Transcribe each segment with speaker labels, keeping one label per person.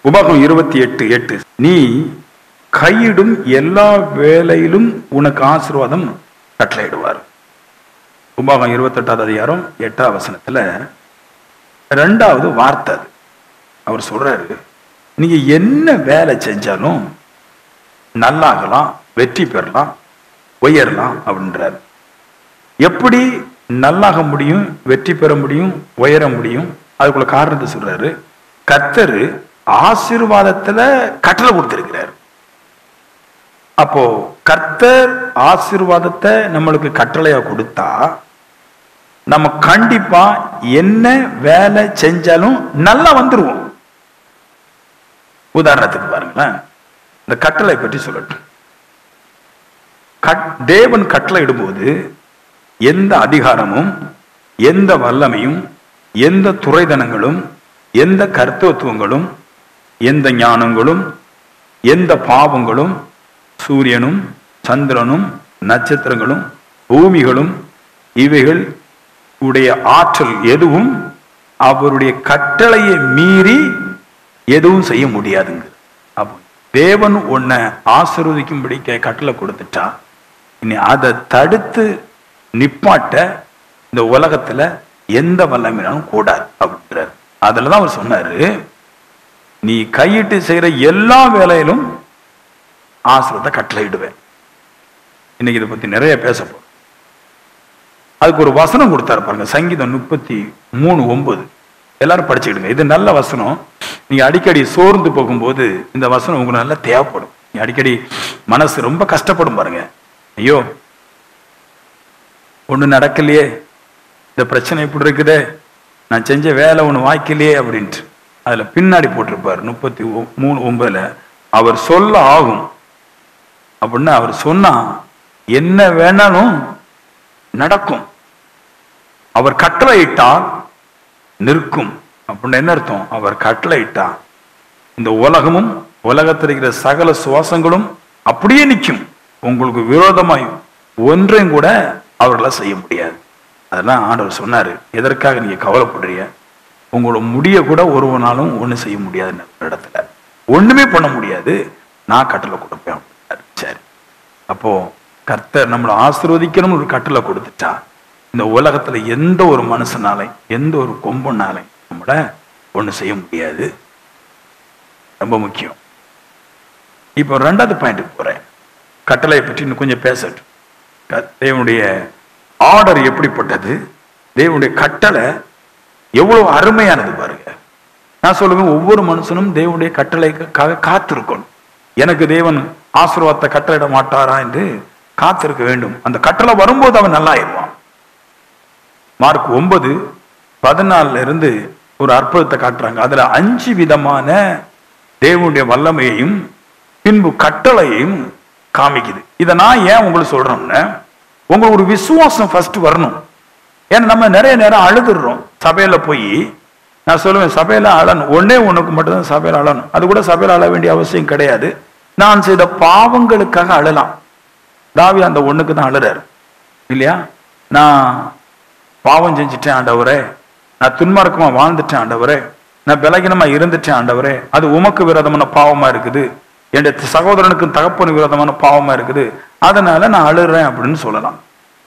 Speaker 1: உபாகம் 28:8 நீ கையிடும் எல்லா வேலையிலும் உனக்கு ஆசீர்வாதம் கட்டளையிடுவார். உபாகம் 28:8 2வது வார்த்தை அவர் சொல்றாரு, நீங்க என்ன வேலை செஞ்சாலும் நல்லாகலாம், வெற்றி பெறலாம், உயரலாம் அப்படின்றாரு. எப்படி நல்லாக முடியும், வெற்றி பெற முடியும், உயர முடியும்? அதுக்குள்ள காரணத்தை சொல்றாரு. கர்த்தர் ஆசீர்வாதத்துல கட்டளை கொடுத்திருக்கிறார். அப்போ கர்த்தர் ஆசீர்வாதத்தை நம்மளுக்கு கட்டளையா கொடுத்தா நம்ம கண்டிப்பா என்ன வேலை செஞ்சாலும் நல்லா வந்துருவோம். உதாரணத்துக்கு பாருங்களேன், இந்த கட்டளை பற்றி சொல்லட்டும். தேவன் கட்டளை இடும்போது எந்த அதிகாரமும், எந்த வல்லமையும், எந்த துறைதனங்களும், எந்த கர்த்தத்துவங்களும், எந்த ஞானங்களும், எந்த பாவங்களும், சூரியனும் சந்திரனும் நட்சத்திரங்களும் பூமிகளும் இவைகள் உடைய ஆற்றல் எதுவும் அவருடைய கட்டளையை மீறி எதுவும் செய்ய முடியாதுங்க. அப்போ தேவன் உன்னை ஆசீர்வதிக்கும்படி கட்டளை கொடுத்துட்டா இனி அதை தடுத்து நிப்பாட்ட இந்த உலகத்துல எந்த வல்லமையினாலும் கூடாது அப்படின்றார். அதுலதான் அவர் சொன்னாரு, நீ கையிட்டு செய்யற எல்லா வேலையிலும் ஆசீர்வாதத்தை கட்டளையிடுவேன். இன்னைக்கு இதை பத்தி நிறைய பேச போறோம். அதுக்கு ஒரு வசனம் கொடுத்தாரு பாருங்க, சங்கீதம் 33:9. எல்லாரும் படிச்சுக்கிடுங்க, இது நல்ல வசனம். நீங்க அடிக்கடி சோர்ந்து போகும்போது இந்த வசனம் உங்களுக்கு நல்லா தேவைப்படும். நீ அடிக்கடி மனசு ரொம்ப கஷ்டப்படும் பாருங்க, ஐயோ ஒண்ணு நடக்கலையே, இந்த பிரச்சனை இப்படி இருக்குதே, நான் செஞ்ச வேலை ஒண்ணு வாய்க்கலையே அப்படின்ட்டு. அதுல பின்னாடி போட்டிருப்பாரு 33:9 அவர் சொல்ல ஆகும் அப்படின்னு. அவர் சொன்னா என்ன வேணாலும் நடக்கும். அவர் கட்டளையிட்டால் நிற்கும் அப்படின்னு என்ன அர்த்தம்? அவர் கட்டளையிட்டா இந்த உலகமும் உலகத்தில் இருக்கிற சகல சுவாசங்களும் அப்படியே நிற்கும். உங்களுக்கு விரோதமாய் ஒன்றையும் கூட அவர்களால செய்ய முடியாது. அதெல்லாம் ஆண்டவர் சொன்னாரு. எதற்காக நீங்க கவலைப்படுறீங்க? உங்களோட முடிய கூட ஒருவனாலும் ஒண்ணு செய்ய முடியாது, இடத்துல ஒண்ணுமே பண்ண முடியாது, நான் கட்டளை கொடுப்பேன். சரி, அப்போ கர்த்தர் நம்மளை ஆசீர்வதிக்கணும்னு ஒரு கட்டளை கொடுத்துட்டா இந்த உலகத்துல எந்த ஒரு மனுஷனாலை, எந்த ஒரு கொம்பனாலை நம்மள ஒண்ணு செய்ய முடியாது. ரொம்ப முக்கியம். இப்போ 2வது பாயிண்ட்டுக்கு போறேன். கட்டளையை பற்றி இன்னும் கொஞ்சம் பேசட்டும். தேவனுடைய ஆர்டர் எப்படிப்பட்டது, தேவனுடைய கட்டளை எவ்வளவு அருமையானது பாருங்க. நான் சொல்லுவேன், ஒவ்வொரு மனுஷனும் தேவனுடைய கட்டளைக்காக காத்திருக்கணும். எனக்கு தேவன் ஆசீர்வாதத்தை கட்டளையிட மாட்டாரா என்று காத்திருக்க வேண்டும். அந்த கட்டளை வரும்போது அவன் நல்லா ஆயிடுவான். மார்க் 9:14 ஒரு அற்புதத்தை காட்டுறாங்க. அதுல 5 விதமான தேவனுடைய வல்லமையையும் பின்பு கட்டளையையும் காமிக்குது. இதை நான் ஏன் உங்களுக்கு சொல்றேன்னா, உங்களுக்கு ஒரு விசுவாசம் ஃபர்ஸ்ட் வரணும். ஏன்னா நம்ம நிறைய நேரம் அழுதுடுறோம் சபையில போய். நான் சொல்லுவேன், சபையில அழணும், ஒண்ணுக்கு மட்டும்தான் சபையில அழணும். அது கூட சபையில அழ வேண்டிய அவசியம் கிடையாது. நான் செய்த பாவங்களுக்காக அழலாம். தாவீது அந்த ஒண்ணுக்கு தான் அழுறாரு இல்லையா? நான் பாவம் செஞ்சுட்டேன் ஆண்டவரே, நான் துன்மார்க்கமா வாழ்ந்துட்டேன் ஆண்டவரே, நான் பலகீனமா இருந்துட்டேன் ஆண்டவரே, அது உமக்கு விரோதமான பாவமா இருக்குது, என் சகோதரனுக்கு தகப்பனு விரோதமான பாவமா இருக்குது, அதனால நான் அழுறேன் அப்படின்னு சொல்லலாம்.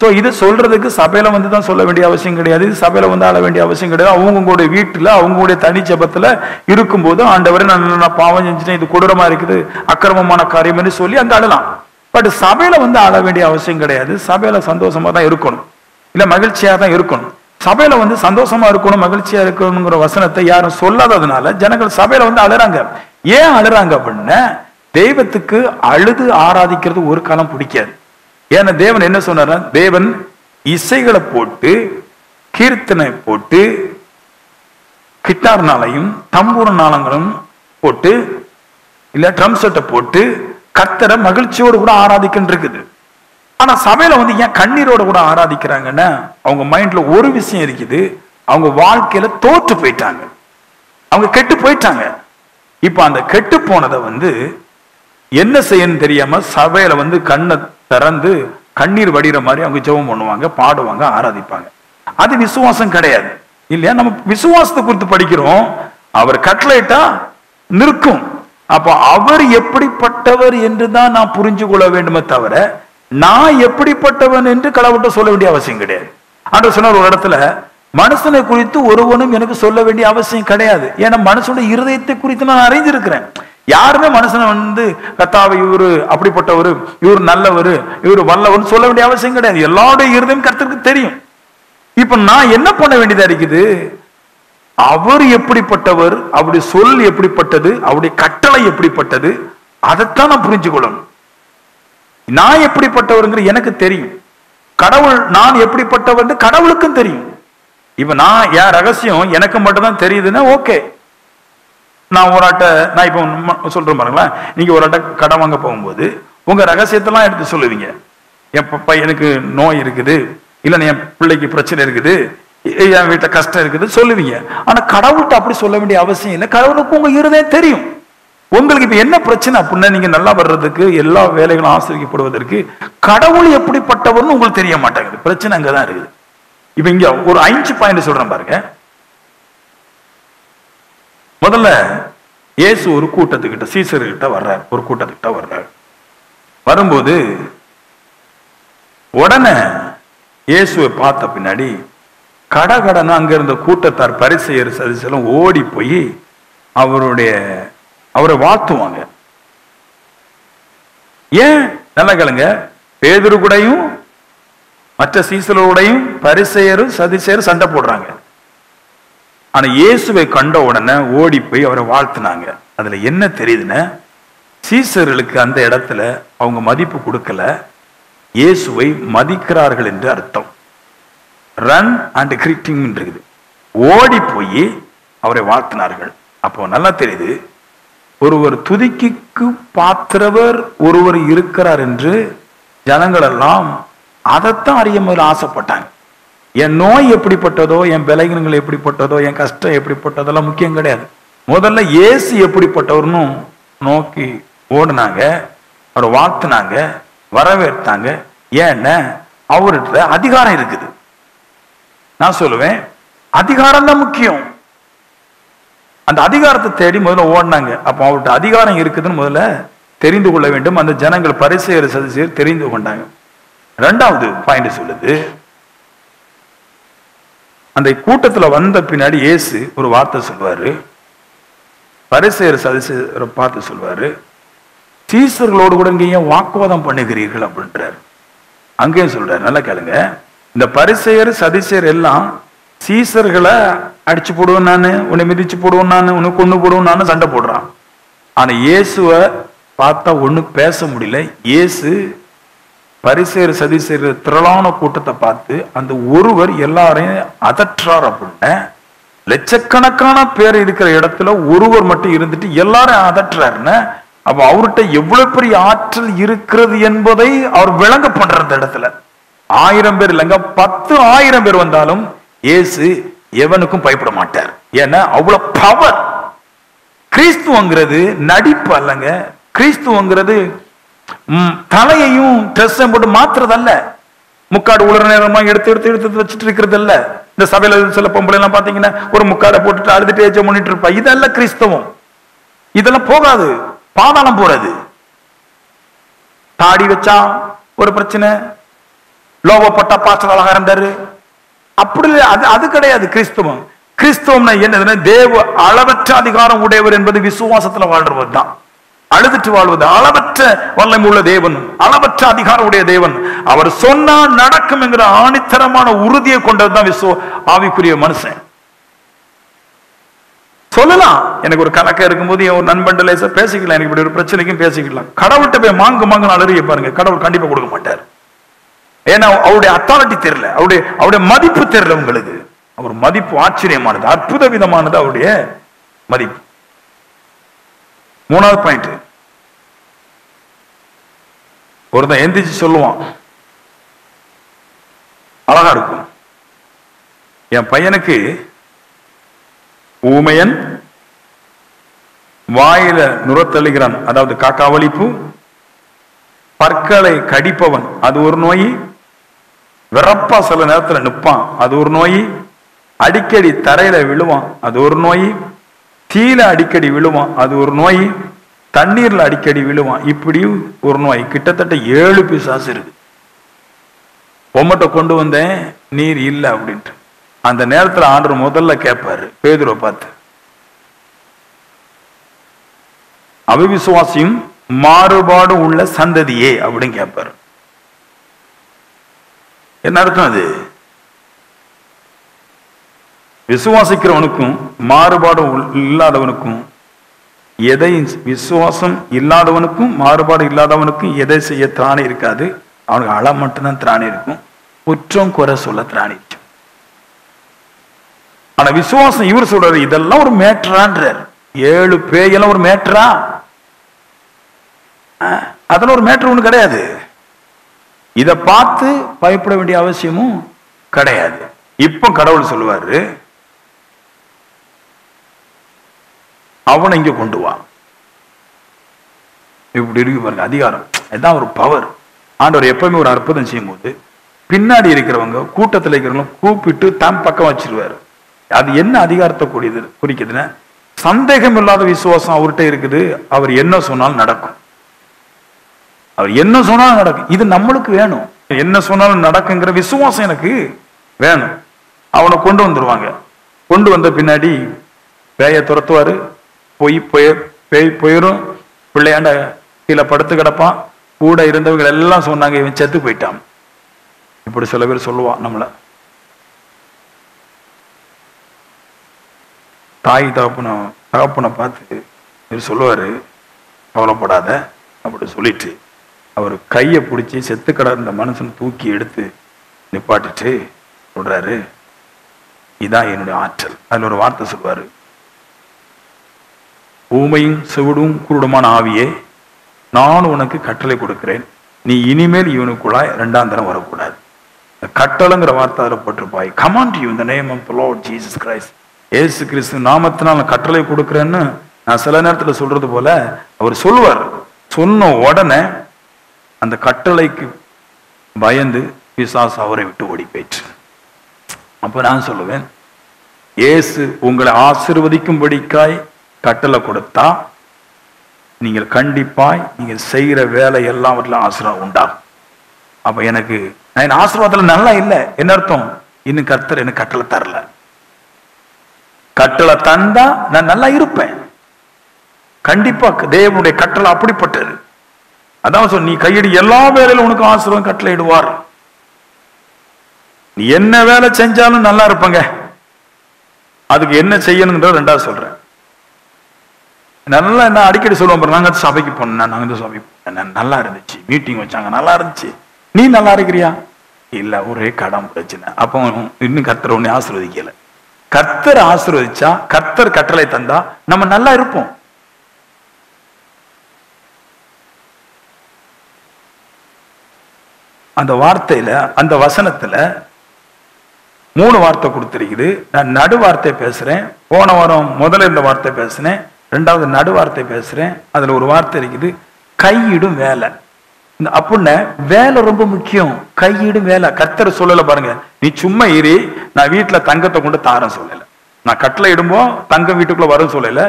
Speaker 1: ஸோ இது சொல்றதுக்கு சபையில வந்து தான் சொல்ல வேண்டிய அவசியம் கிடையாது. இது சபையில வந்து அழ வேண்டிய அவசியம் கிடையாது. அவங்களுடைய வீட்டுல அவங்களுடைய தனி ஜெபத்துல இருக்கும்போது ஆண்டவரே நான் பாவம் செஞ்சுட்டேன், இது கொடூரமா இருக்குது, அக்கிரமமான காரியம் சொல்லி அங்க அழலாம். பட் சபையில வந்து அழ வேண்டிய அவசியம் கிடையாது. சபையில சந்தோஷமா தான் இருக்கணும், இல்ல மகிழ்ச்சியா தான் இருக்கணும். சபையில வந்து சந்தோஷமா இருக்கணும், மகிழ்ச்சியா இருக்கணுங்கிற வசனத்தை யாரும் சொல்லாததுனால ஜனங்கள் சபையில வந்து அழுறாங்க. ஏன் அழுறாங்க அப்படின்னா, தெய்வத்துக்கு அழுது ஆராதிக்கிறது ஒரு காலம் பிடிக்காது. ஏன்னா தேவன் என்ன சொன்னார்? தேவன் இசைகளை போட்டு, கீர்த்தனை போட்டு, கிட்டார்னாலையும் தம்பூர நாளங்களும் போட்டு, இல்ல ட்ரம் செட்டை போட்டு கர்த்தரை மகிழ்ச்சியோடு கூட ஆராதிக்கின்னு இருக்குது. ஆனா சபையில வந்து ஏன் கண்ணீரோட கூட ஆராதிக்கிறாங்கன்னா, அவங்க மைண்ட்ல ஒரு விஷயம் இருக்குது, அவங்க வாழ்க்கையில தோற்று போயிட்டாங்க, அவங்க கெட்டு போயிட்டாங்க. இப்ப அந்த கெட்டு போனதை வந்து என்ன செய்யணும்னு தெரியாம சபையில வந்து கண்ணை திறந்து கண்ணீர் வடிகிற மாதிரி அவங்க ஜெபம் பண்ணுவாங்க, பாடுவாங்க, ஆராதிப்பாங்க. அது விசுவாசம் கிடையாது இல்லையா? நம்ம விசுவாசத்தை குறித்து படிக்கிறோம். அவர் கட்டளையிட்டா நிற்கும். அப்போ அவர் எப்படிப்பட்டவர் என்றுதான் நான் புரிஞ்சு கொள்ள வேண்டுமே தவிர நான் எப்படிப்பட்டவன் என்று கடவுள்கிட்ட சொல்ல வேண்டிய அவசியம் கிடையாது. ஆண்டவர் சொன்னார் ஒரு இடத்துல, மனுஷனை குறித்து ஒருவனும் எனக்கு சொல்ல வேண்டிய அவசியம் கிடையாது. ஏன்னா மனுஷனுடைய இருதயத்தை குறித்து நான் அறிஞ்சிருக்கிறேன். யாருமே மனுஷனை கர்த்தாவே இவரு அப்படிப்பட்டவர், இவரு நல்லவர், இவரு வல்லவர் சொல்ல வேண்டிய அவசியம் கிடையாது. எல்லாருடைய இருதயம் கர்த்தருக்கு தெரியும். இப்ப நான் என்ன பண்ண வேண்டியதா இருக்குது? அவர் எப்படிப்பட்டவர், அவருடைய சொல் எப்படிப்பட்டது, அவருடைய கட்டளை எப்படிப்பட்டது, அதைத்தான் நான் புரிஞ்சு கொள்ளணும். நான் எப்படிப்பட்டவருங்கிற எனக்கு தெரியும். கடவுள் நான் எப்படிப்பட்டவர் கடவுளுக்கும் தெரியும். இப்ப நான் என் ரகசியம் எனக்கு மட்டும்தான் தெரியுதுன்னா ஓகே. நான் இப்ப சொல்றேன் பாருங்களேன், நீங்க ஒரு ஆட்ட கடன் வாங்க போகும்போது உங்க ரகசியத்தெல்லாம் எடுத்து சொல்லுவீங்க. என் பையனுக்கு நோய் இருக்குது, இல்ல என் பிள்ளைக்கு பிரச்சனை இருக்குது, என் வீட்டுல கஷ்டம் இருக்குது சொல்லுவீங்க. ஆனா கடவுள்கிட்ட அப்படி சொல்ல வேண்டிய அவசியம் இல்லை. கடவுளுக்கு உங்க இருதயம் தெரியும். உங்களுக்கு இப்ப என்ன பிரச்சனை அப்படின்னா, நீங்க நல்லா வர்றதுக்கு, எல்லா வேலைகளும் ஆசிரியப்படுவதற்கு கடவுள் எப்படிப்பட்டவர்னு உங்களுக்கு தெரிய மாட்டேங்குது. பிரச்சனை அங்கதான் இருக்குது. இப்ப இங்க ஒரு 5 பாயிண்ட் சொல்றேன் பாருங்க. முதல்ல இயேசு ஒரு கூட்டத்துக்கிட்ட, சீசர்கிட்ட வர்றார். ஒரு கூட்டத்துக்கிட்ட வர்றார். வரும்போது உடனே இயேசுவை பார்த்த பின்னாடி கடகடன அங்க இருந்த கூட்டத்தார், பரிசேயர், சதுசேயர் ஓடி போய் அவரை வாழ்த்துவாங்க. ஏன்? நல்ல கேளுங்க, பேதுரு கூடயும் மற்ற சீசரோடையும் பரிசேயரும் சதுசேயரும் சண்டை போடுறாங்க. ஆனா இயேசுவை கண்ட உடனே ஓடி போய் அவரை வாழ்த்துனாங்க. அதுல என்ன தெரியுதுன்னா, சீசர்களுக்கு அந்த இடத்துல அவங்க மதிப்பு கொடுக்கல, இயேசுவை மதிக்கிறார்கள் என்று அர்த்தம். ரன் அண்ட் கிரீட்டிங் இருக்குது. ஓடி போய் அவரை வாழ்த்தினார்கள். அப்போ நல்லா தெரியுது, ஒருவர் துதிக்கு பாத்திரவர் ஒருவர் இருக்கிறார் என்று ஜனங்கள் எல்லாம் அதைத்தான் அறிய முதல்ல ஆசைப்பட்டாங்க. என் நோய் எப்படிப்பட்டதோ, என் பலகீனங்கள் எப்படிப்பட்டதோ, என் கஷ்டம் எப்படிப்பட்டதெல்லாம் முக்கியம் கிடையாது. முதல்ல இயேசு எப்படிப்பட்டவர்னு நோக்கி ஓடுனாங்க, அவரை வாழ்த்துனாங்க, வரவேற்றாங்க. ஏன்னா அவர்கிட்ட அதிகாரம் இருக்குது. நான் சொல்லுவேன், அதிகாரம் தான் முக்கியம். அந்த அதிகாரத்தை தேடி முதல்ல ஓடினாங்க. அப்போ அவர்கிட்ட அதிகாரம் இருக்குதுன்னு முதல்ல தெரிந்து கொள்ள வேண்டும். அந்த ஜனங்கள், பரிசேயர் சதுசேயர் தெரிந்து கொண்டாங்க. 2வது பாயிண்ட் சொல்லுது, அந்த கூட்டத்துல வந்த பின்னாடி இயேசு ஒரு வார்த்தை சொல்வாரு. பரிசேயர் சதுசேயரை பார்த்து சொல்வாரு, சீசர்களோடு கூட இங்க ஏன் வாக்குவாதம் பண்ணுகிறீர்கள் அப்படின்றாரு. அங்கேயும் சொல்றாரு, நல்லா கேளுங்க, இந்த பரிசேயர் சதுசேயர் எல்லாம் சீசர்களை அடிச்சு போடுவேன் நானு, உன்னை மிதிச்சு போடுவேன் நானு, உன்னை கொண்டு போடுவேன் நானு சண்டை போடுறான். ஆனா இயேசுவை பார்த்தா ஒண்ணு பேச முடியல. இயேசு பரிசேயர் சதுசேயர் திரளான கூட்டத்தை பார்த்து அந்த ஒருவர் எல்லாரையும் அதற்றார். அப்படின்னா லட்சக்கணக்கான பேர் இருக்கிற இடத்துல ஒருவர் மட்டும் இருந்துட்டு எல்லாரும் அதற்றாருன்னு, அப்ப அவர்கிட்ட எவ்வளவு பெரிய ஆற்றல் இருக்கிறது என்பதை அவர் விளங்க பண்ற அந்த இடத்துல. 1000 பேர் இல்லைங்க, 10,000 பேர் வந்தாலும் இயேசு எவனுக்கும் பயப்பட மாட்டார். ஏன்னா அவ்வளவு பவர். கிறிஸ்துவங்கிறது நடிப்பு அல்லங்க. கிறிஸ்துவங்கிறது தலையையும் ட்ரெஸ்ஸையும் போட்டு மாத்துறதல்ல, முக்காடு உலர நேரமா எடுத்து எடுத்து எடுத்து வச்சுட்டு இருக்கிறது இல்ல. இந்த சபையில சில பொம்பளை எல்லாம் பாத்தீங்கன்னா ஒரு முக்காடை போட்டுட்டு அழுதுட்டு ஏஜம் பண்ணிட்டு இருப்பா. இதெல்லாம் கிறிஸ்தவம். இதெல்லாம் போகாது, பாதாளம் போறது. தாடி வச்சா ஒரு பிரச்சனை, லோகப்பட்டா பாஸ்டர் அழகா இருந்தாரு, அப்படி அது கிடையாது கிறிஸ்தவம். கிறிஸ்தவம்னா என்னதுன்னா, தேவ அளவற்ற அதிகாரம் உடையவர் என்பது விசுவாசத்துல வாழ்றது தான். அழுதுட்டு வாழ்வது. அளவற்ற வல்லமை உள்ள தேவன், அளவற்ற அதிகாரம் உடைய தேவன். அவர் சொன்னா நடக்கும் என்கிற ஆணித்தரமான உறுதியை கொண்டதுதான் ஆவிக்குரிய மனுஷன். சொல்லலாம், எனக்கு ஒரு கலக்கம் இருக்கும்போது என் ஒரு நண்பன் லேசா பேசிக்கலாம், எனக்கு இப்படி ஒரு பிரச்சனைக்கும் பேசிக்கலாம். கடவுள்கிட்ட போய் மாங்கு அலறிய பாருங்க, கடவுள் கண்டிப்பா கொடுக்க மாட்டார். ஏன்னா அவருடைய அத்தாரிட்டி தெரியல, அவருடைய மதிப்பு தெரியல உங்களுக்கு. அவர் மதிப்பு ஆச்சரியமானது, அற்புத விதமானது அவருடைய மதிப்பு. 3வது பாயிண்ட், ஒருத்தன் எந்திரிச்சு சொல்லுவான், அழகா இருக்கும். என் பையனுக்கு ஊமையன், வாயில நுரத்தள்ளுகிறான், அதாவது காக்காவளிப்பு, பற்களை கடிப்பவன், அது ஒரு நோய், விறப்பா சில நேரத்தில் நிற்பான், அது ஒரு நோய், அடிக்கடி தரையில விழுவான், அது ஒரு நோய், தீல அடிக்கடி விழுவான், அது ஒரு நோய். தண்ணீர்ல அடிக்கடி விழுவான், இப்படியும் ஒரு நோய். கிட்டத்தட்ட 7 பிசாசு இருக்கு. உம்மட்ட கொண்டு வந்தேன், நீர் இல்லை அப்படின்ட்டு. அந்த நேரத்தில் ஆண்டவர் முதல்ல கேட்பாரு பேதுருவை பார்த்து, அவிசுவாசியும் மாறுபாடு உள்ள சந்ததியே அப்படின்னு கேட்பாரு. என்ன அர்த்தம்? அது விசுவாசிக்கிறவனுக்கும் மாறுபாடு இல்லாதவனுக்கும் எதை, விசுவாசம் இல்லாதவனுக்கும் மாறுபாடு இல்லாதவனுக்கும் எதை செய்ய திராணி இருக்காது. அவனுக்கு அள மட்டும்தான் திராணி இருக்கும், குற்றம் குறை சொல்ல திராணி இருக்கும். ஆனா விசுவாசம், இவர் சொல்றாரு இதெல்லாம் ஒரு மேட்டரான்றார். 7 பேயெல்லாம் ஒரு மேட்டரா? அதெல்லாம் ஒரு மேட்டர் ஒண்ணு கிடையாது. இதை பார்த்து பயப்பட வேண்டிய அவசியமும் கிடையாது. இப்ப கடவுள் சொல்லுவாரு, அவனை இங்க கொண்டு வா. இப்படி இருக்கு பாருங்க அதிகாரம். இதுதான் ஒரு பவர். ஆண்டவர் எப்பவுமே ஒரு அற்புதம் செய்யும் போது பின்னாடி இருக்கிறவங்க, கூட்டத்தில் இருக்கிறவங்க கூப்பிட்டு தம் பக்கம் வச்சிருவாரு. அது என்ன அதிகாரத்தை குறிக்குதுன்னா, சந்தேகம் இல்லாத விசுவாசம் அவர்கிட்ட இருக்குது. அவர் என்ன சொன்னாலும் நடக்கும். அவர் என்ன சொன்னாலும் நடக்கும். இது நம்மளுக்கு வேணும். என்ன சொன்னாலும் நடக்குங்கிற விசுவாசம் எனக்கு வேணும். அவனை கொண்டு வந்துருவாங்க. கொண்டு வந்த பின்னாடி பேயை துரத்துவாரு. பேய் போயிரும். பிள்ளையாண்ட கீழே படுத்து கிடப்பான். கூட இருந்தவங்க எல்லாம் சொன்னாங்க இவன் செத்து போயிட்டான். இப்படி சில பேர் சொல்லுவான் நம்மள. தாய் தகப்பனை பார்த்து இவர் சொல்லுவாரு, கவலைப்படாத அப்படி சொல்லிட்டு அவர் கையை பிடிச்சி செத்து கிடந்த மனுஷன் தூக்கி எடுத்து நிப்பாட்டிட்டு சொல்றாரு, இதான் என்னுடைய ஆற்றல். அதுல ஒரு வார்த்தை சொல்வாரு, ஊமையும் செவிடும் குருடுமான ஆவியே, நான் உனக்கு கட்டளை கொடுக்கிறேன், நீ இனிமேல் இவனுக்குள்ளாய் 2ஆம் தரம் வரக்கூடாது. கட்டளைங்கிற வார்த்தை அதில் போட்டிருப்பாய். Command you in the name of the Lord Jesus Christ. ஏசு கிறிஸ்து நாமத்தினால் நான் கட்டளை கொடுக்கிறேன்னு நான் சில நேரத்தில் சொல்றது போல அவர் சொல்லுவார். சொன்ன உடனே அந்த கட்டளைக்கு பயந்து பிசாசு அவரை விட்டு ஓடி போயிற்று. அப்ப நான் சொல்லுவேன், இயேசு உங்களை ஆசீர்வதிக்கும்படிக்காய் கட்டளை கொடுத்தா நீங்கள் கண்டிப்பாய் நீங்கள் செய்கிற வேலை எல்லாவற்றிலும் ஆசீர்வாதம் உண்டாகும். அப்ப எனக்கு நான் ஆசீர்வாதத்துல நல்லா இல்லை, என்ன அர்த்தம்? இன்னும் கர்த்தர் எனக்கு கட்டளை தரல. கட்டளை தந்தா நான் நல்லா இருப்பேன். கண்டிப்பா தேவனுடைய கட்டளை அப்படிப்பட்டது. அதான் சொல், நீ கையடி எல்லா வேலையிலும் உனக்கு ஆசீர்வாதம் கட்டளை இடுவார். நீ என்ன வேலை செஞ்சாலும் நல்லா இருப்பங்க. அதுக்கு என்ன செய்யணுங்கிற 2வது சொல்றேன். நல்லா என்ன அடிக்கடி சொல்லுவோம், நாங்க சபைக்கு போனோம், நாங்க இந்த சபைக்கு போனேன், நல்லா இருந்துச்சு, மீட்டிங் வச்சாங்க, நல்லா இருந்துச்சு. நீ நல்லா இருக்கிறியா? இல்ல, ஒரே கடன் பிரச்சனை. அப்போ இன்னும் கர்த்தர் உன்னை ஆசீர்வதிக்கல. கர்த்தர் ஆசீர்வதிச்சா, கர்த்தர் கட்டளை தந்தா நம்ம நல்லா இருப்போம். அந்த வார்த்தையில, அந்த வசனத்துல 3 வார்த்தை கொடுத்திருக்குது. நான் நடு வார்த்தை பேசுறேன். போன வாரம் முதல்ல இந்த வார்த்தை பேசுறேன், 2வது நடு வார்த்தை பேசுறேன். அதுல ஒரு வார்த்தை இருக்குது, கையிடும் வேலை. அப்படின்னா வேலை ரொம்ப முக்கியம். கையிடும் வேலை. கர்த்தர் சொல்லல பாருங்க, நீ சும்மா ஏறி நான் வீட்டுல தங்கத்தை கொண்டு தாரம் சொல்லல, நான் கட்டளை இடும்போ தங்கம் வீட்டுக்குள்ள வரும் சொல்லல,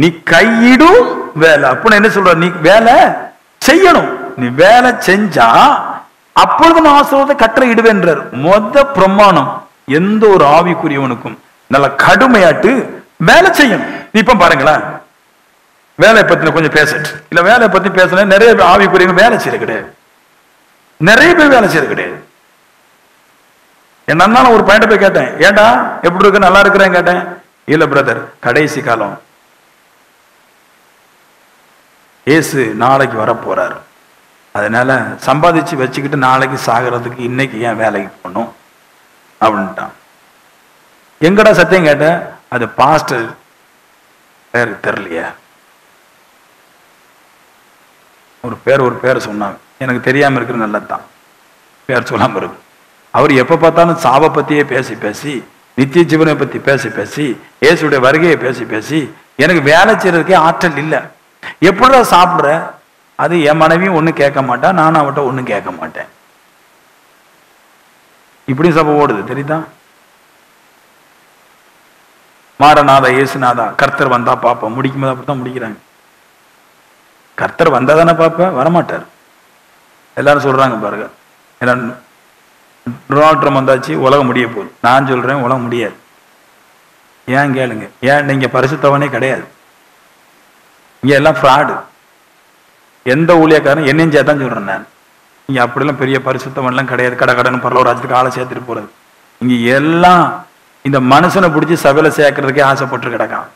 Speaker 1: நீ கையிடும் வேலை. அப்படின்னு என்ன சொல்ற? நீ வேலை செய்யணும். நீ வேலை செஞ்சா அப்பொழுது நான் ஆசீர்வாதத்தை கட்டளை இடுவேன்றார். பிரமாணம் எந்த ஒரு ஆவிக்குரியவனுக்கும் நல்ல கடுமையாட்டு வேலை செய்யணும். இப்ப பாருங்களேன், வேலையை பத்தி கொஞ்சம் பேசட்டு இல்ல, வேலையை பத்தி பேசல. நிறைய ஆவிக்குரியவங்க வேலை செய்ய கிடையாது. நிறைய பேர் வேலை செய்ய கிடையாது. என்ன ஒரு பையன் போய் கேட்டேன், ஏண்டா எப்படி இருக்கு, நல்லா இருக்கிறேன் கேட்டேன். இல்ல பிரதர், கடைசி காலம், இயேசு நாளைக்கு வர போறாரு, அதனால சம்பாதிச்சு வச்சுக்கிட்டு நாளைக்கு சாகிறதுக்கு இன்னைக்கு ஏன் வேலைக்கு போகணும் அப்படின்ட்டான். எங்கடா சத்தியம் கேட்டேன். அது பாஸ்டர் பேருக்கு தெரியலையா, ஒரு பேரை சொன்னாங்க, எனக்கு தெரியாம இருக்கிற நல்லதுதான், பேர் சொல்லாம இருக்கு. அவர் எப்ப பார்த்தாலும் சாவை பத்தியே பேசி பேசி, நித்திய ஜீவனை பத்தி பேசி பேசி, இயேசுடைய வருகையை பேசி பேசி, எனக்கு வேலை செய்யறதுக்கே ஆற்றல் இல்லை. எப்படிடா சாப்பிடுற? அது என் மனைவியும் ஒன்றும் கேட்க மாட்டான், நானும் அவட்ட ஒன்றும் கேட்க மாட்டேன். இப்படி சபை ஓடுது தெரியுதா? மாரநாதா இயேசுநாதா கர்த்தர் வந்தா பார்ப்போம். முடிக்கும்போது அப்படித்தான் முடிக்கிறாங்க. கர்த்தர் வந்தா தானே பார்ப்ப, வரமாட்டார். எல்லாரும் சொல்றாங்க பாருங்க, டொனால்ட் ட்ரம்ப் வந்தாச்சு உலகம் முடிய போகுது. நான் சொல்றேன் உலகம் முடியாது. ஏன் கேளுங்க, ஏன் நீங்க பரிசுத்தவனே கிடையாது. இங்க எல்லாம் ஃப்ராடு. எந்த ஊழியக்காரன் என்னையும் சேர்த்தான் சொல்றேன் நான். இங்க அப்படிலாம் பெரிய பரிசுத்தவன்லாம் கிடையாது. கடன்னு பரலோகராஜ்யத்துக்கு ஆளை சேர்த்துட்டு போறது. இங்க எல்லாம் இந்த மனுஷனை பிடிச்சி சபையில சேர்க்கறதுக்கே ஆசைப்பட்டு கிடக்கான்.